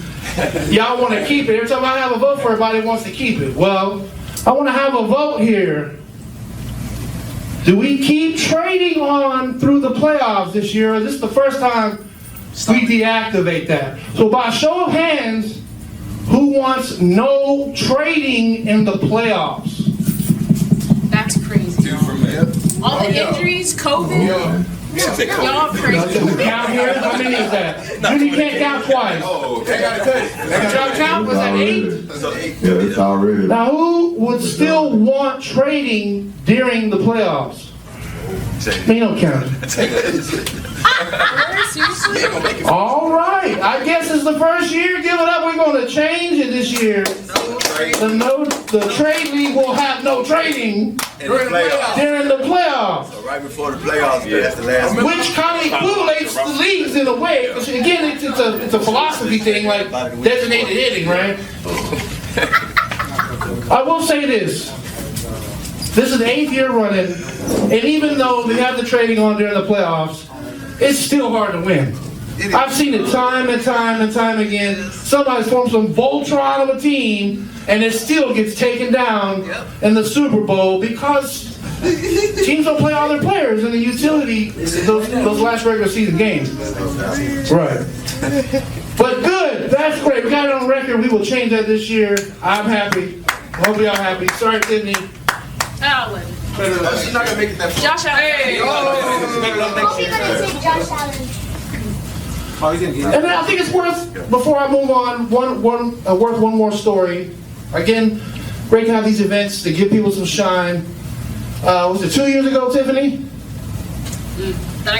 y'all want to keep it. Every time I have a vote for everybody wants to keep it. Well, I want to have a vote here. Do we keep trading on through the playoffs this year? Or is this the first time we deactivate that? So by show of hands, who wants no trading in the playoffs? That's crazy. 2 for me. All the injuries, COVID. Y'all crazy. Count here. How many is that? You can't count twice. Oh, they gotta cut it. Did y'all count? Was that 8? Yeah, it's already. Now, who would still want trading during the playoffs? Me don't count. Seriously? All right. I guess it's the first year. Give it up. We're going to change it this year. The trade league will have no trading during the playoffs. So right before the playoffs, that's the last. Which kind of equates the leagues in a way. Because again, it's a philosophy thing, like designated hitting, right? I will say this. This is the 8th year running, and even though we have the trading on during the playoffs, it's still hard to win. I've seen it time and time and time again. Somebody's formed some Voltron of a team, and it still gets taken down in the Super Bowl because teams don't play all their players in the utility, those last regular season games. Right. But good, that's great. We got it on record. We will change that this year. I'm happy. Hope y'all happy. Sorry, Tiffany. Allen. She's not gonna make it that far. Josh Allen. Hey. And then I think it's worth, before I move on, worth one more story. Again, great to have these events to give people some shine. Was it 2 years ago, Tiffany?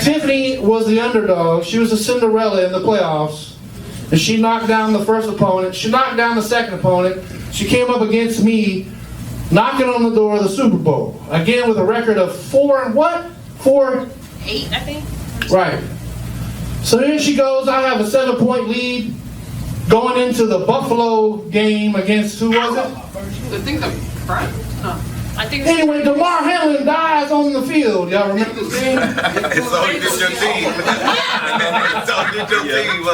Tiffany was the underdog. She was the Cinderella in the playoffs. And she knocked down the first opponent. She knocked down the second opponent. She came up against me, knocking on the door of the Super Bowl. Again, with a record of 4 and what? 4? 8, I think. Right. So here she goes. I have a 7-point lead going into the Buffalo game against, who was it? I think the front. I think. Anyway, DeMar Hamlin dies on the field. Y'all remember this game? It's only just your team. It's only just your team.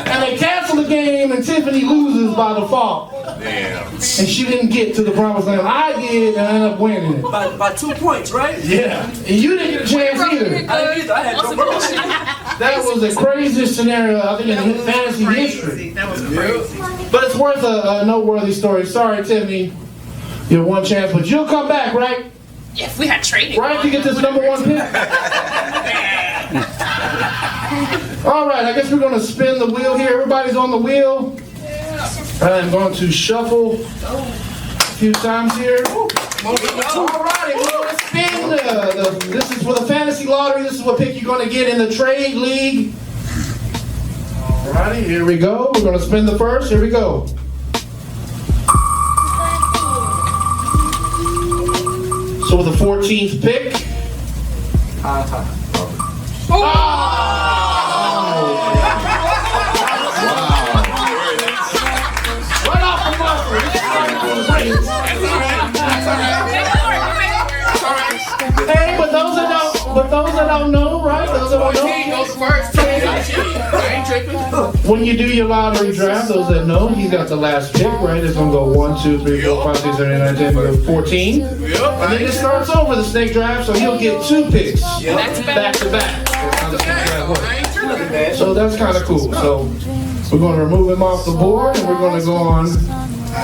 And they cancel the game, and Tiffany loses by default. Damn. And she didn't get to the promised land. I did, and I ended up winning it. By 2 points, right? Yeah. And you didn't get a chance either. I had no mercy. That was the craziest scenario, I think, in fantasy history. That was crazy. But it's worth a noteworthy story. Sorry, Tiffany. You have one chance, but you'll come back, right? Yeah, if we had trading. Right to get this #1 pick? All right, I guess we're going to spin the wheel here. Everybody's on the wheel. I'm going to shuffle a few times here. All righty, we're going to spin this is for the fantasy lottery. This is what pick you're going to get in the trade league. All righty, here we go. We're going to spin the first. Here we go. So with the 14th pick. Right off the buffer. Hey, but those that don't know, right? Those that don't know. When you do your lottery draft, those that know, he's got the last pick, right? It's gonna go 1, 2, 3, 4, 5, 6, 7, 8, 9, 10, 14. And then it starts over the snake draft, so he'll get 2 picks back to back. So that's kind of cool. So we're going to remove him off the board, and we're going to go on. I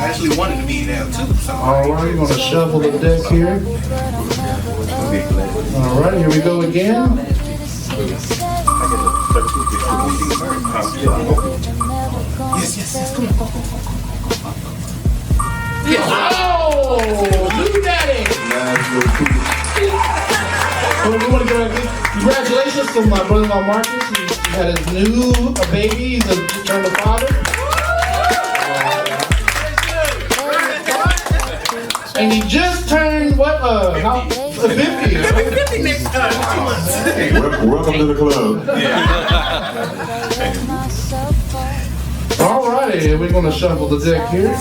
actually wanted to be there too. So. All right, we're going to shuffle the deck here. All right, here we go again. Yes. Oh, look at that! So we want to give a congratulations to my brother-in-law Marcus. He had his new baby. He's just turned a father. And he just turned what? 50. 50 next time. Welcome to the club. All righty, we're going to shuffle the deck here.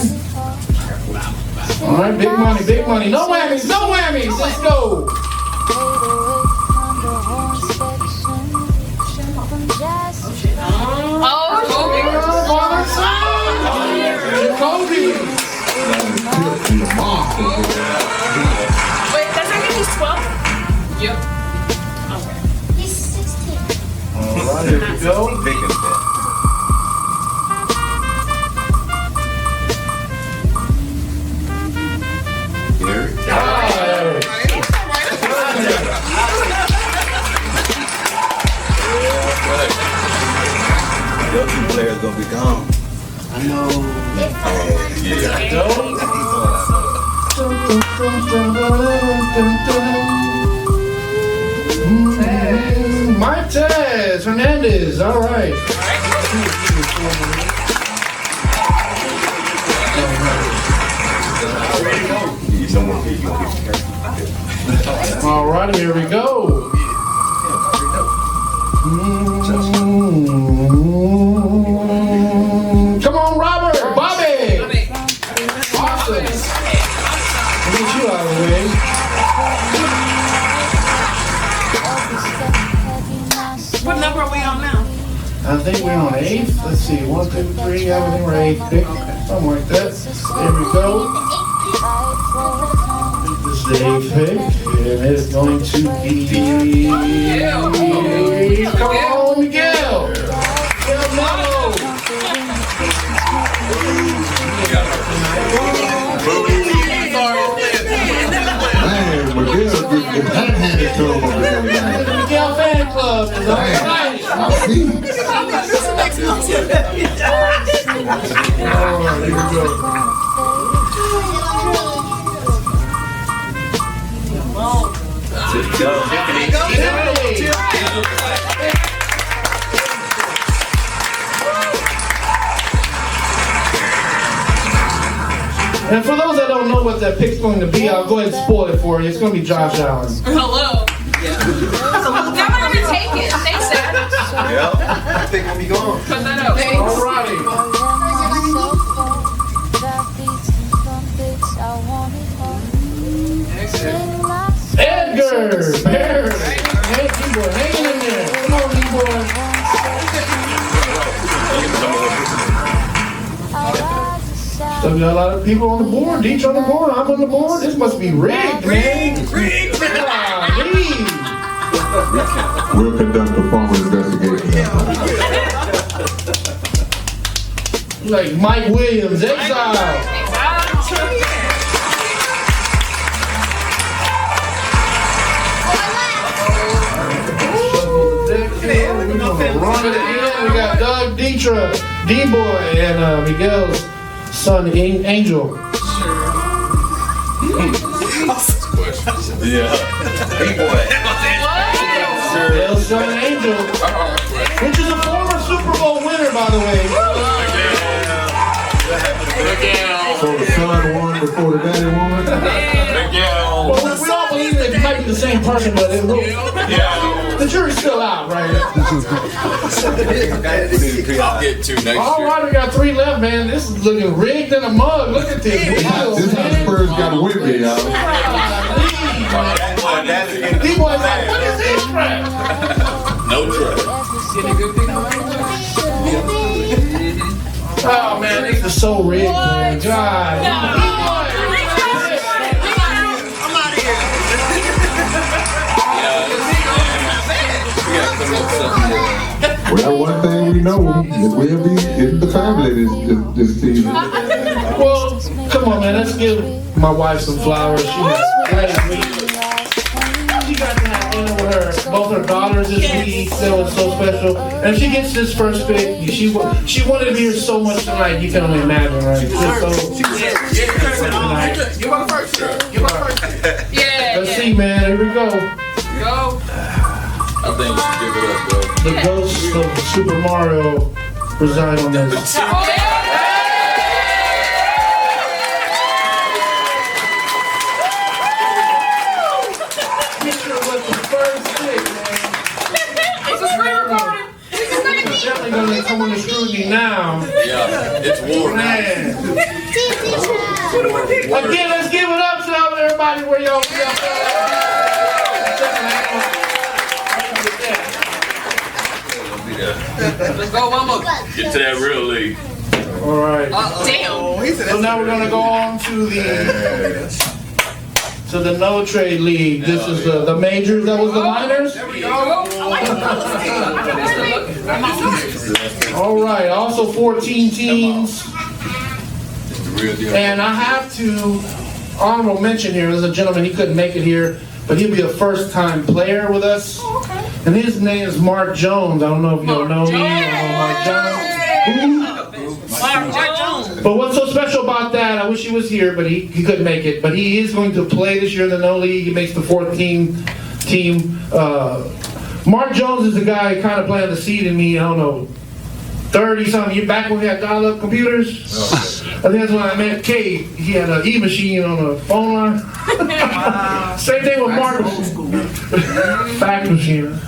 All right, big money, big money. No whammies, no whammies. Let's go. Kobe. Wait, does that mean he's 12? Yep. Okay. He's 16. All right, here we go. gonna be gone. I know. Yeah. Martez Hernandez. All right. All right, here we go. Come on, Robert, Bobby. Awesome. Get you out of the way. What number are we on now? I think we're on 8th. Let's see, 1, 2, 3. I think we're 8th pick. Something like that. There we go. This is the 8th pick, and it's going to be. Come on, Miguel. Miguel Melo. Man, Miguel gets hand-handed to him over there. The Miguel fan club is all right. I see. All right, here we go. And for those that don't know what that pick's going to be, I'll go ahead and spoil it for you. It's going to be Josh Allen. Hello. I'm gonna take it. Thanks, Dad. Yeah, I think we'll be gone. Put that out. Thanks. All righty. Edgar Bear. Hey, D-boy, hanging in there. Come on, D-boy. So we got a lot of people on the board. Deech on the board. I'm on the board. This must be rigged, man. Rigged. We'll conduct a formal investigation. Like Mike Williams, exile. We're gonna run it again. We got Doug Dietra, D-boy, and Miguel's son Angel. Yeah. Miguel's son Angel, which is a former Super Bowl winner, by the way. So the son won before the daddy won? Well, we don't believe that it might be the same person, but it will. The jury's still out, right? I'll get two next All year. right, we got 3 left, man. This is looking rigged in a mug. Look at this. This is how the Spurs got to win me, y'all. D-boy's like, what is this crap? No trap. Oh, man, this is so rigged, man. God. Well, one thing we know, it will be in the family this season. Well, come on, man. Let's give my wife some flowers. She has great week. She got to have dinner with both her daughters this week. That was so special. And she gets this first pick. She wanted to be here so much tonight. You can only imagine, right? You want the first? You want the first? Yeah. Let's see, man. Here we go. Go. I think you should give it up, bro. The ghost of Super Mario reside on this. Definitely gonna come under scrutiny now. Yeah, it's war now. Man. Again, let's give it up to everybody where y'all be up there. Let's go, Mama. Get to that real league. All right. Damn. So now we're gonna go on to the no trade league. This is the majors. That was the minors. There we go. All right. Also 14 teams. The real deal. And I have to honorable mention here. There's a gentleman. He couldn't make it here, but he'll be a first-time player with us. And his name is Mark Jones. I don't know if y'all know me. Mark Jones. Mark Jones. But what's so special about that, I wish he was here, but he couldn't make it. But he is going to play this year in the No League. He makes the fourth team. Mark Jones is the guy kind of planted the seed in me, I don't know, 30-something years back when we had dial-up computers. I think that's when I met Kay. He had an E-machine on a phone line. Same thing with Mark. Fax machine.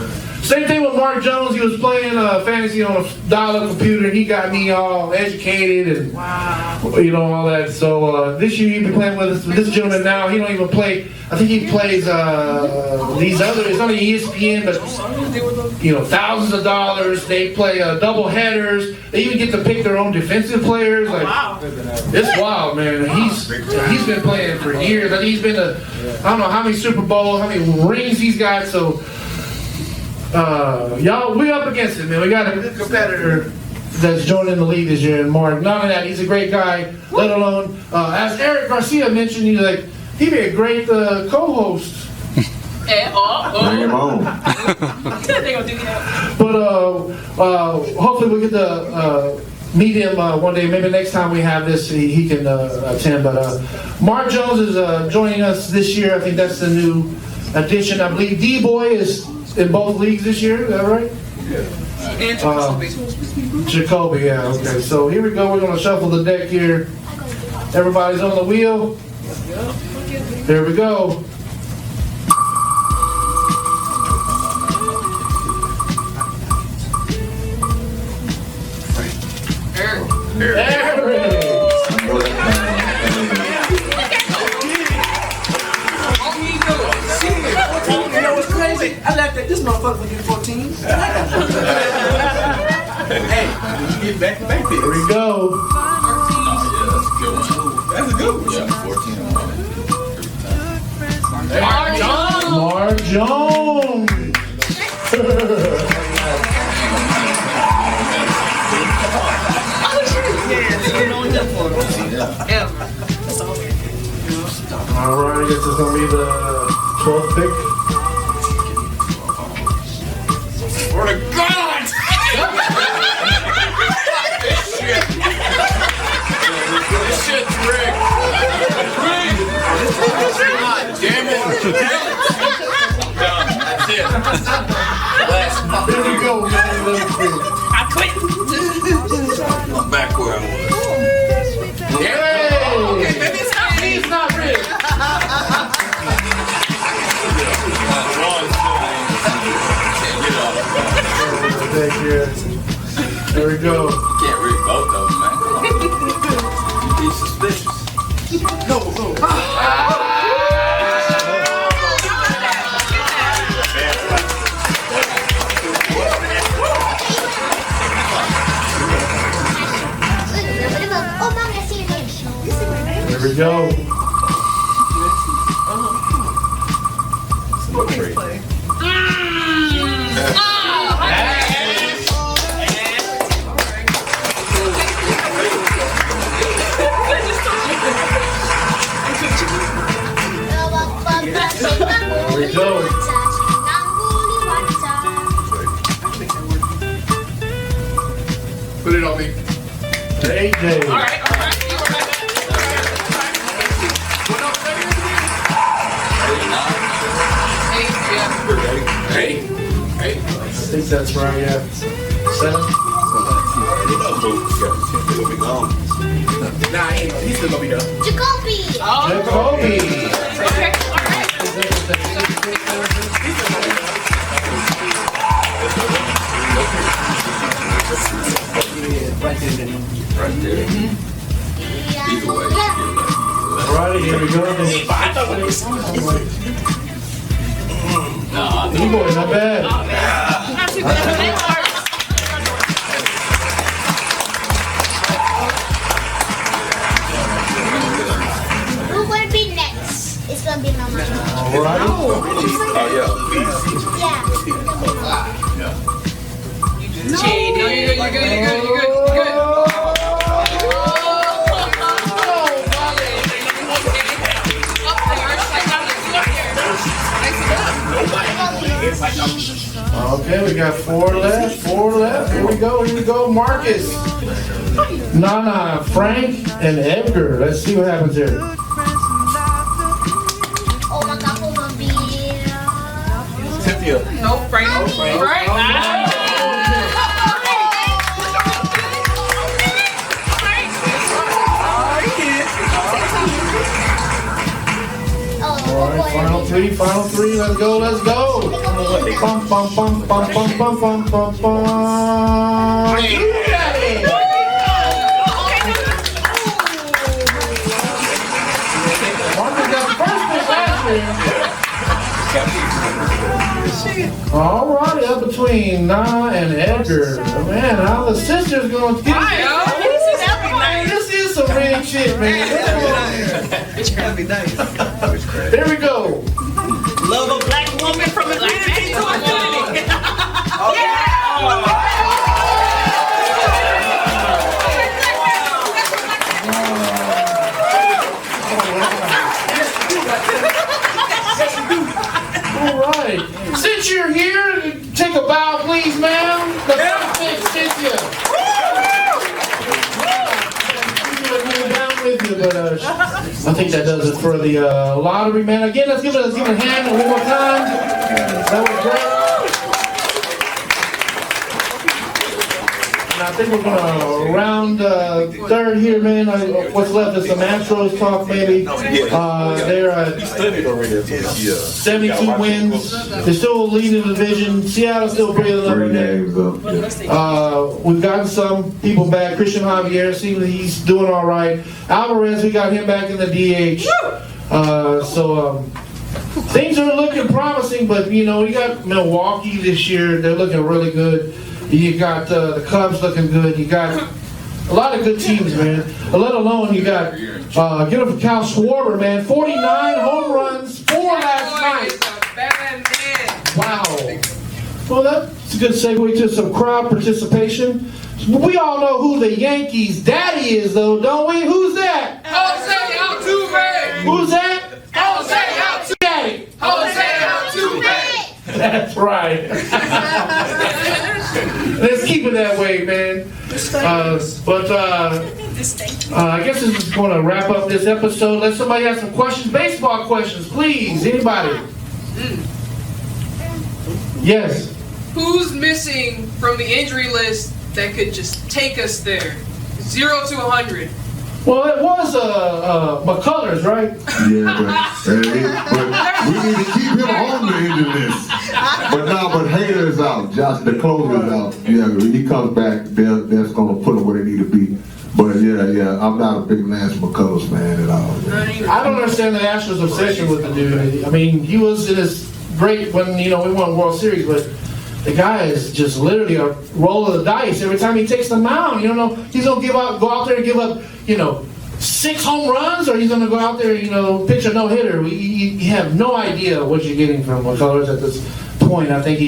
Same thing with Mark Jones. He was playing fantasy on a dial-up computer. He got me all educated and all that. So this year he'll be playing with us. This gentleman now, he don't even play. I think he plays these other. It's not ESPN, but thousands of dollars. They play double headers. They even get to pick their own defensive players. Like, it's wild, man. He's been playing for years. I think he's been to I don't know how many Super Bowls, how many rings he's got. So. Y'all, we up against it, man. We got a good competitor that's joining the league this year, and Mark. Not only that, he's a great guy. Let alone, as Eric Garcia mentioned, he'd be a great co-host. Bring him on. They gonna do that. But hopefully we get to meet him one day. Maybe next time we have this, he can attend. But Mark Jones is joining us this year. I think that's the new addition. I believe D-Boy is in both leagues this year, is that right? And Jacoby, yeah, okay. So here we go, we're gonna shuffle the deck here. Everybody's on the wheel. Here we go. Eric! You know what's crazy? I like that this motherfucker will get 14. Hey, you get back to back there. Here we go. That's a good one. Yeah, 14 Mark Jones! Alright, I guess it's gonna be the 12th pick. For the gods! This shit's rigged. God damn it. That's it. Here we go, man. I quit. I'm back where I was. He's not rigged. Thank you. There we go. Can't read both of them, man. He's suspicious. Go. There we go. There we go. Put it on me. AJ. all right. Hey. I think that's right, yeah. 7? Nah, he's still gonna be done. Jacoby. Jacoby. Okay. All right. Right there. Either way. Alrighty, here we go. D-Boy, not bad. Not too bad. Who will be next? It's gonna be Mama. Alright. Jay, no, you're good. Okay, we got 4 left. Here we go. Marcus, Nana, Frank, and Edgar. Let's see what happens here. Oh my God, hold on, be. Cynthia. No, Frank. Frank. All right, final three. Let's go. Bum, bum, bum, bum, bum, bum, bum, bum, bum. You got it. Marcus got the first pick last year. All right, up between Nana and Edgar. Man, how the sisters gonna get this is some real shit, man. It's gotta be nice. Here we go. Love a black woman from infinity to infinity. All right. Since you're here, take a bow, please, ma'am. The first pick, Cynthia. But I think that does it for the lottery, man. Again, let's give it a hand one more time. That was great. And I think we're gonna round third here, man. What's left is some Astros talk, maybe. They're at 72 wins. They're still leading the division. Seattle's still breathing up. 3 games up. We've gotten some people back. Christian Javier, seems that he's doing all right. Alvarez, we got him back in the DH. Things are looking promising, but you got Milwaukee this year. They're looking really good. You got the Cubs looking good. You got a lot of good teams, man. Let alone you got get up for Cal Schwarber, man. 49 home runs, 4 last night. Wow. Well, that's a good segue to some crowd participation. We all know who the Yankees' daddy is, though, don't we? Who's that? Jose Altuve. Who's that? Jose Altuve. Daddy. Jose Altuve. That's right. Let's keep it that way, man. I guess this is going to wrap up this episode. Let somebody ask some questions. Baseball questions, please. Anybody? Yes. Who's missing from the injury list that could just take us there? 0 to 100. Well, it was McCullers, right? Yeah, but we need to keep him on the injury list. But Hader is out. Josh, the closer is out. Yeah, when he comes back, that's going to put him where they need to be. But yeah, I'm not a big Lance McCullers fan at all. I don't understand the Astros' obsession with the dude. I mean, he was in his great when we won World Series, but the guy is just literally a roll of the dice every time he takes the mound. You don't know he's gonna go out there and give up 6 home runs, or he's gonna go out there pitch a no-hitter. You have no idea what you're getting from McCullers at this point. I think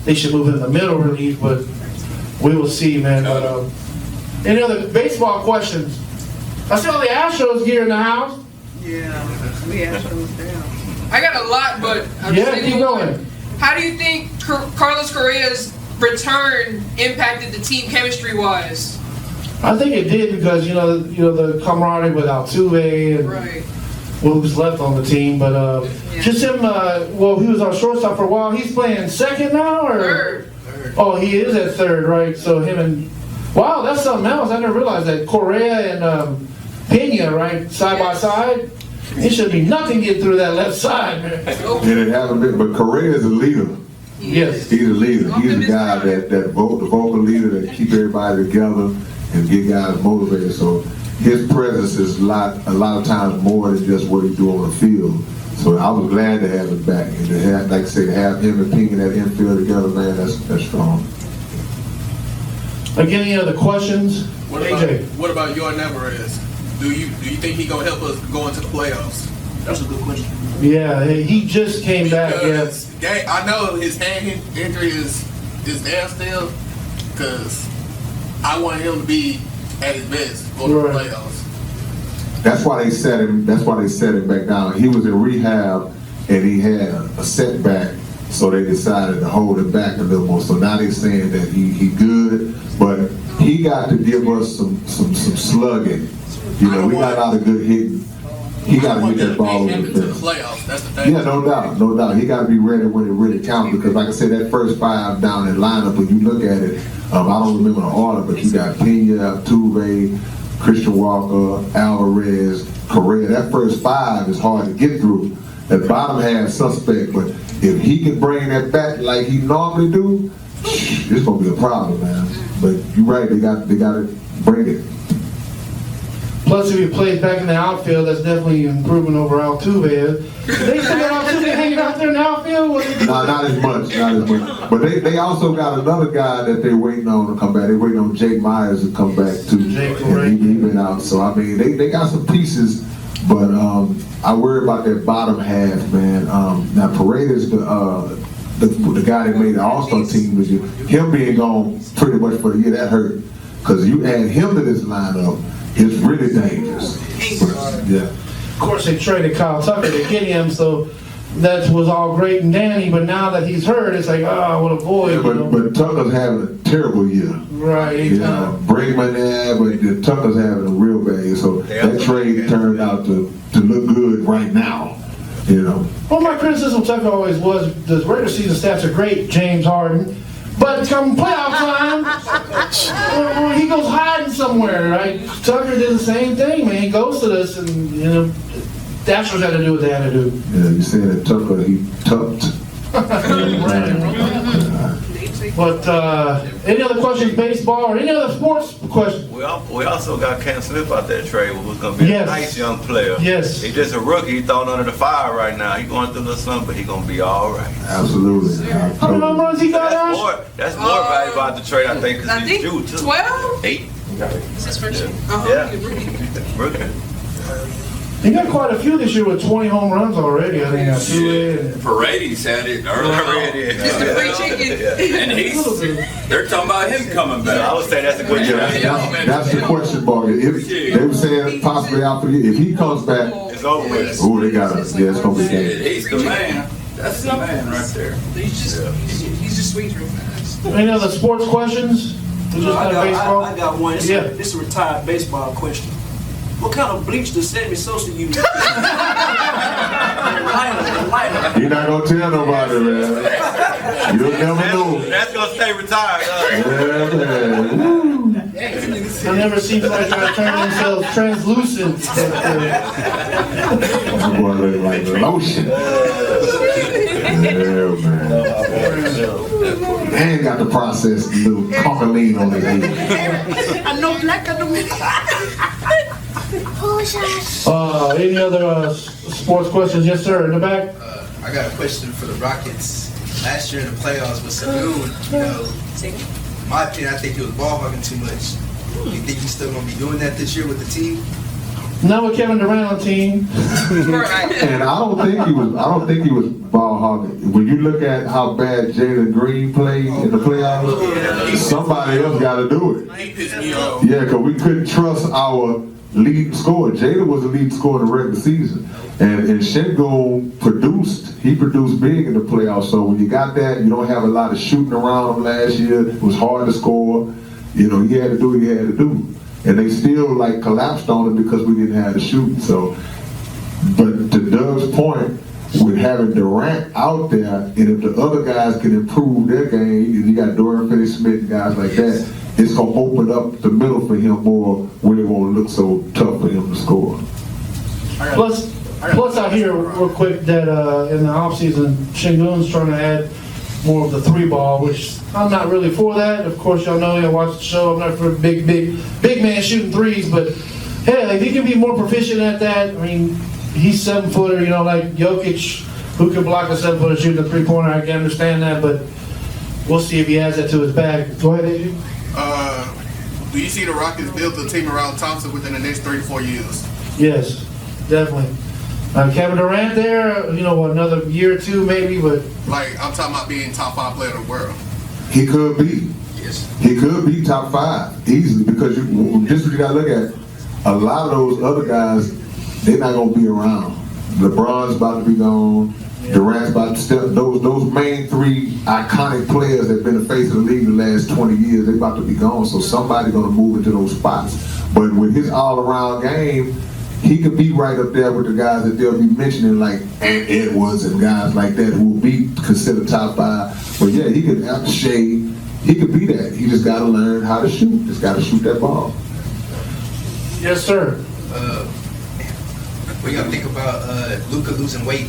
they should move in the middle relief, but we will see, man. But any other baseball questions? I see all the Astros gear in the house. Yeah, we Astros down. I got a lot, but keep going. How do you think Carlos Correa's return impacted the team chemistry-wise? I think it did because the camaraderie with Altuve and what was left on the team, but just him. He was our shortstop for a while. He's playing second now, or third. Oh, he is at third, right? So him and that's something else. I never realized that Correa and Pena, right, side by side. It should be nothing getting through that left side, man. And it hasn't been, but Correa is a leader. Yes. He's a leader. He's the guy the vocal leader that keep everybody together and get guys motivated. So his presence is a lot of times more than just what he do on the field. So I was glad to have him back and to have, like I say, to have him and Pink in that infield together, man. That's strong. Again, any other questions? What about your Neverez? Do you think he gonna help us go into the playoffs? That's a good question. Yeah, he just came back. Yes. I know his hand injury is there still, because I want him to be at his best for the playoffs. That's why they set him back down. He was in rehab and he had a setback. so they decided to hold him back a little more. So now they're saying that he good, but he got to give us some slugging. You know, we got a lot of good hitting. He got to get that ball over the fence. Playoffs, that's the thing. Yeah, no doubt. He got to be ready when it really counts because, like I said, that first 5 down in lineup, when you look at it, I don't remember the order, but you got Pena, Tuve, Christian Walker, Alvarez, Correa. That first 5 is hard to get through. That bottom half suspect, but if he can bring that back like he normally do, it's gonna be a problem, man. But you're right, they got to bring it. Plus, if he plays back in the outfield, that's definitely an improvement over Altuve. They still got Altuve hanging out there in the outfield? No, not as much. But they also got another guy that they're waiting on to come back. They're waiting on Jake Myers to come back too. And he been out. So I mean, they got some pieces, but I worry about that bottom half, man. Now Paredes, the guy that made the All-Star team, was him being gone pretty much for the year. That hurt because you add him to this lineup. It's really dangerous. Yeah. Of course, they traded Kyle Tucker to get him, so that was all great and dandy. But now that he's hurt, it's like, oh, what a boy. Yeah, but Tucker's having a terrible year. Right. Yeah, Brinkman there, but Tucker's having a real bad year. So that trade turned out to look good right now. You know. Well, my criticism of Tucker always was the regular season stats are great, James Harden. But come playoff time, he goes hiding somewhere, right? Tucker did the same thing, man. He ghosted us, and you know, the Astros had to do what they had to do. Yeah, you said that Tucker, he tucked. But any other questions, baseball, or any other sports questions? We also got Cam Smith out there trade, who's going to be a nice young player. Yes. He's just a rookie. He's thrown under the fire right now. He's going through a little something, but he's going to be all right. Absolutely. How many home runs he got, Ash? That's more valuable out the trade, I think, because he's due, too. 12? 8. Is this first year? Yeah. Rookie. He got quite a few this year with 20 home runs already. I think Paredes had it earlier. Mr. Free Chicken. And they're talking about him coming back. I would say that's a good trade. That's the question, Bogey. If they were saying possibly out for the year, if he comes back, it's over with. Oh, they got us. Yeah, it's gonna be game. He's the man. That's the man right there. He's just sweet real fast. Any other sports questions? I got one. This is a retired baseball question. What kind of bleach does Sammy Sosa use? You're not gonna tell nobody, man. You'll never know. That's going to stay retired. Yeah, man. I've never seen somebody try to turn themselves translucent. That boy look like lotion. Yeah, man. And got to process the little cocaine on his head. I know black, I know Any other sports questions? Yes, sir. In the back. I got a question for the Rockets. Last year in the playoffs with Sagoon, you know, in my opinion, I think he was ball hogging too much. You think he's still gonna be doing that this year with the team? Not with Kevin Durant on the team. And I don't think he was ball hogging. When you look at how bad Jalen Green played in the playoffs, somebody else got to do it. Yeah, because we couldn't trust our leading scorer. Jalen was the leading scorer in the regular season. And Şengün produced big in the playoffs. So when you got that, you don't have a lot of shooting around him last year. It was hard to score. You know, he had to do what he had to do. And they still like collapsed on it because we didn't have the shooting. So, but to Doug's point, with having Durant out there, and if the other guys can improve their game, you got Dorian Finney-Smith and guys like that, it's gonna open up the middle for him more, where it won't look so tough for him to score. Plus, I hear real quick that in the offseason, Şengün's trying to add more of the 3-ball, which I'm not really for that. Of course, y'all know I watch the show. I'm not for big man shooting threes, but hey, if he can be more proficient at that, I mean, he's 7-footer, you know, like Jokic, who can block a 7-footer shooting a 3-pointer. I can understand that, but we'll see if he has that to his bag. Go ahead, AJ. Do you see the Rockets build the team around Thompson within the next 3 to 4 years? Yes, definitely. Kevin Durant there, you know, another year or two maybe, but... Like, I'm talking about being top 5 player in the world. He could be. Yes. He could be top 5 easily because just what you got to look at, a lot of those other guys, they're not going to be around. LeBron's about to be gone. Durant's about to step. Those main three iconic players that have been the face of the league the last 20 years, they're about to be gone. So somebody's going to move into those spots. But with his all-around game, he could be right up there with the guys that they'll be mentioning, like Ant Edwards and guys like that who will be considered top 5. But yeah, he could have shade. He could be that. He just got to learn how to shoot. Just got to shoot that ball. Yes, sir. What y'all think about Luka losing weight?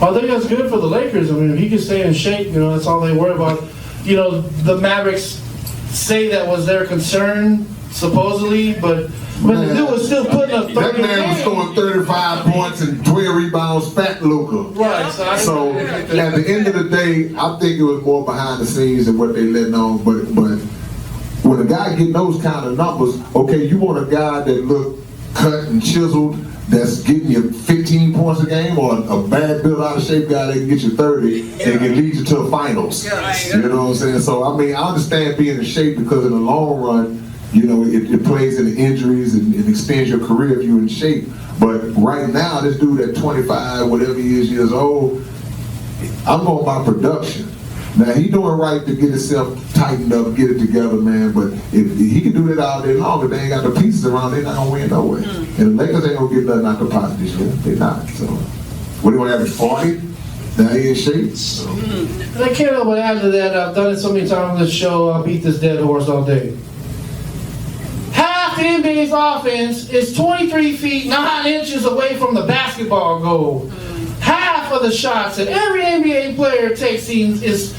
I think that's good for the Lakers. I mean, if he can stay in shape, that's all they worry about. The Mavericks say that was their concern, supposedly, but the dude was still putting up 30 That man was scoring 35 points and 12 rebounds, fat Luka. Right. So at the end of the day, I think it was more behind the scenes than what they letting on. But when a guy getting those kind of numbers, okay, you want a guy that look cut and chiseled, that's getting you 15 points a game, or a bad built out of shape guy that can get you 30 and can lead you to the finals. You know what I'm saying? So I mean, I understand being in shape because in the long run, it plays into injuries and extends your career if you're in shape. But right now, this dude at 25, whatever he is years old, I'm going by production. Now, he doing right to get himself tightened up, get it together, man. But if he can do that all day long, if they ain't got the pieces around, they're not going to win no way. And the Lakers ain't going to get nothing out the pot this year. They're not. So, what do you want to average, 40? Now he in shape? So. I can't help but add to that. I've done it so many times on this show, I'll beat this dead horse all day. Half the NBA's offense is 23 feet, 9 inches away from the basketball goal. Half of the shots that every NBA player takes is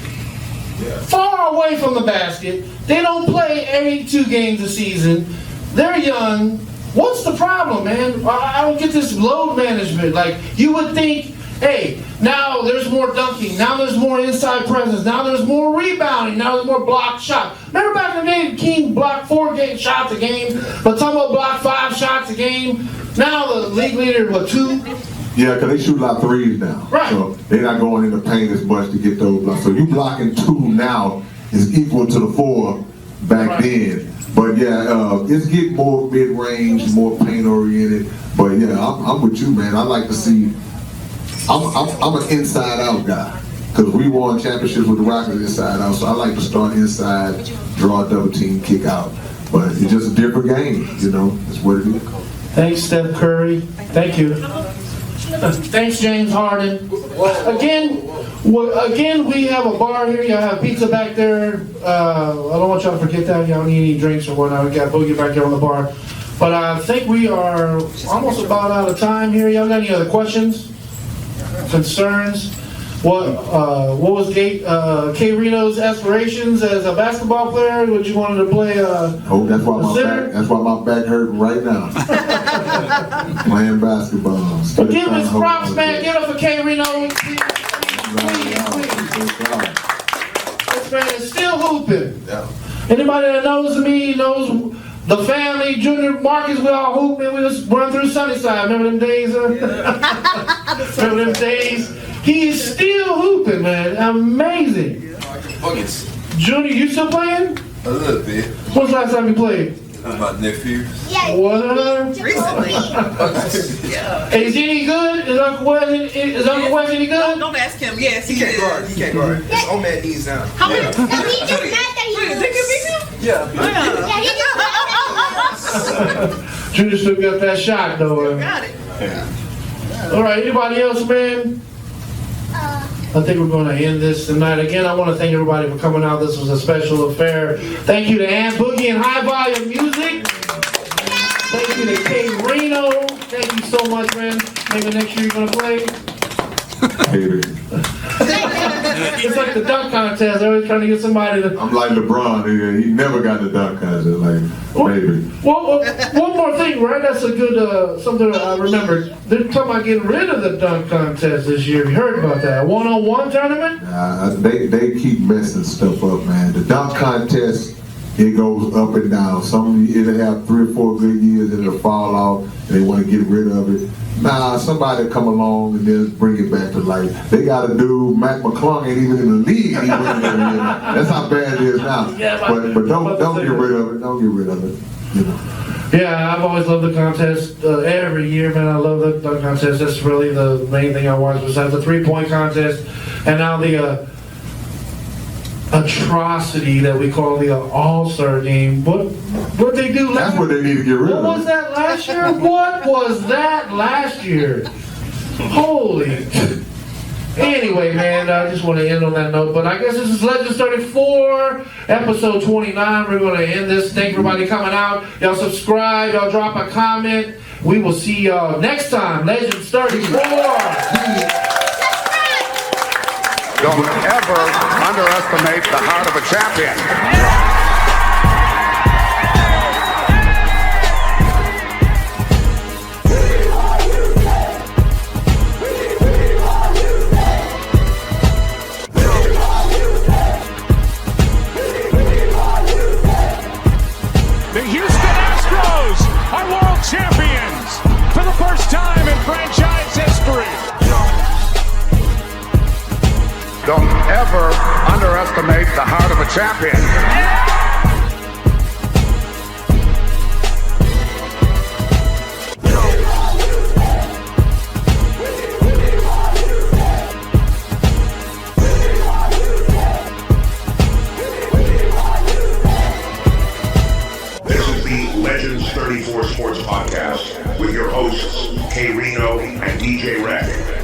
far away from the basket. They don't play 82 games a season. They're young. What's the problem, man? I don't get this load management. Like, you would think, hey, now there's more dunking. Now there's more inside presence. Now there's more rebounding. Now there's more blocked shots. Remember back in the day, King blocked 4 shots a game, but Tumbo blocked 5 shots a game. Now the league leader, 2? Yeah, because they shoot a lot of threes now. Right. So they're not going in the paint as much to get those blocks. So you blocking 2 now is equal to the 4 back then. But yeah, it's getting more mid-range, more paint-oriented. But yeah, I'm with you, man. I like to see. I'm an inside-out guy because we won championships with the Rockets inside-out. So I like to start inside, draw a double team, kick out. But it's just a different game, It's what it is. Thanks, Steph Curry. Thank you. Thanks, James Harden. Again, we have a bar here. Y'all have pizza back there. I don't want y'all to forget that. Y'all need any drinks or whatnot. We got Boogie back there on the bar. But I think we are almost about out of time here. Y'all got any other questions, concerns? What was K-Rino's aspirations as a basketball player? Would you wanted to play that's why my back hurting right now. Playing basketball. But give us props, man. Get up for K-Rino. This man is still hooping. Anybody that knows me knows the family, Junior, Marcus, we all hoop, man. We just run through Sunnyside. Remember them days? Remember them days? He is still hooping, man. Amazing. Junior, you still playing? A little bit. When's the last time you played? My nephew. Yeah. What? Recently. Hey, is he any good? Is Uncle Wes any good? Don't ask him. Yes, He can't guard. He can't guard. His old man needs down. How many? No, he just mad that he Yeah. Yeah, he just mad that Junior still got that shot, though. Got it. All right, anybody else, man? I think we're going to end this tonight. Again, I want to thank everybody for coming out. This was a special affair. Thank you to Ant Boogie and High Volume Music. Thank you to K-Rino. Thank you so much, man. Maybe next year you're going to play. It's like the dunk contest. They're always trying to get somebody to... I'm like LeBron. He never got the dunk contest. Like, baby. Well, one more thing, right? That's a good, something I remembered. They're talking about getting rid of the dunk contest this year. You heard about that? One-on-one tournament? They keep messing stuff up, man. The dunk contest, it goes up and down. It'll have 3 or 4 good years and it'll fall off and they want to get rid of it. Nah, somebody come along and they'll bring it back to life. They got a dude, Mac McClung, ain't even in the league. That's how bad it is now. But don't get rid of it. Don't get rid of it. Yeah, I've always loved the contest. Every year, man, I love the dunk contest. That's really the main thing I watch, besides the three-point contest, and now the atrocity that we call the All-Star game. What they do last? That's what they need to get rid of. What was that last year? What was that last year? Holy. Anyway, man, I just want to end on that note. But I guess this is Legends 34, episode 29. We're going to end this. Thank everybody coming out. Y'all subscribe. Y'all drop a comment. We will see y'all next time. Legends 34. Don't ever underestimate the heart of a champion. The Houston Astros are world champions for the first time in franchise history. Don't ever underestimate the heart of a champion. This is the Legends 34 Sports Podcast with your hosts, K-Rino and DJ Wrekk.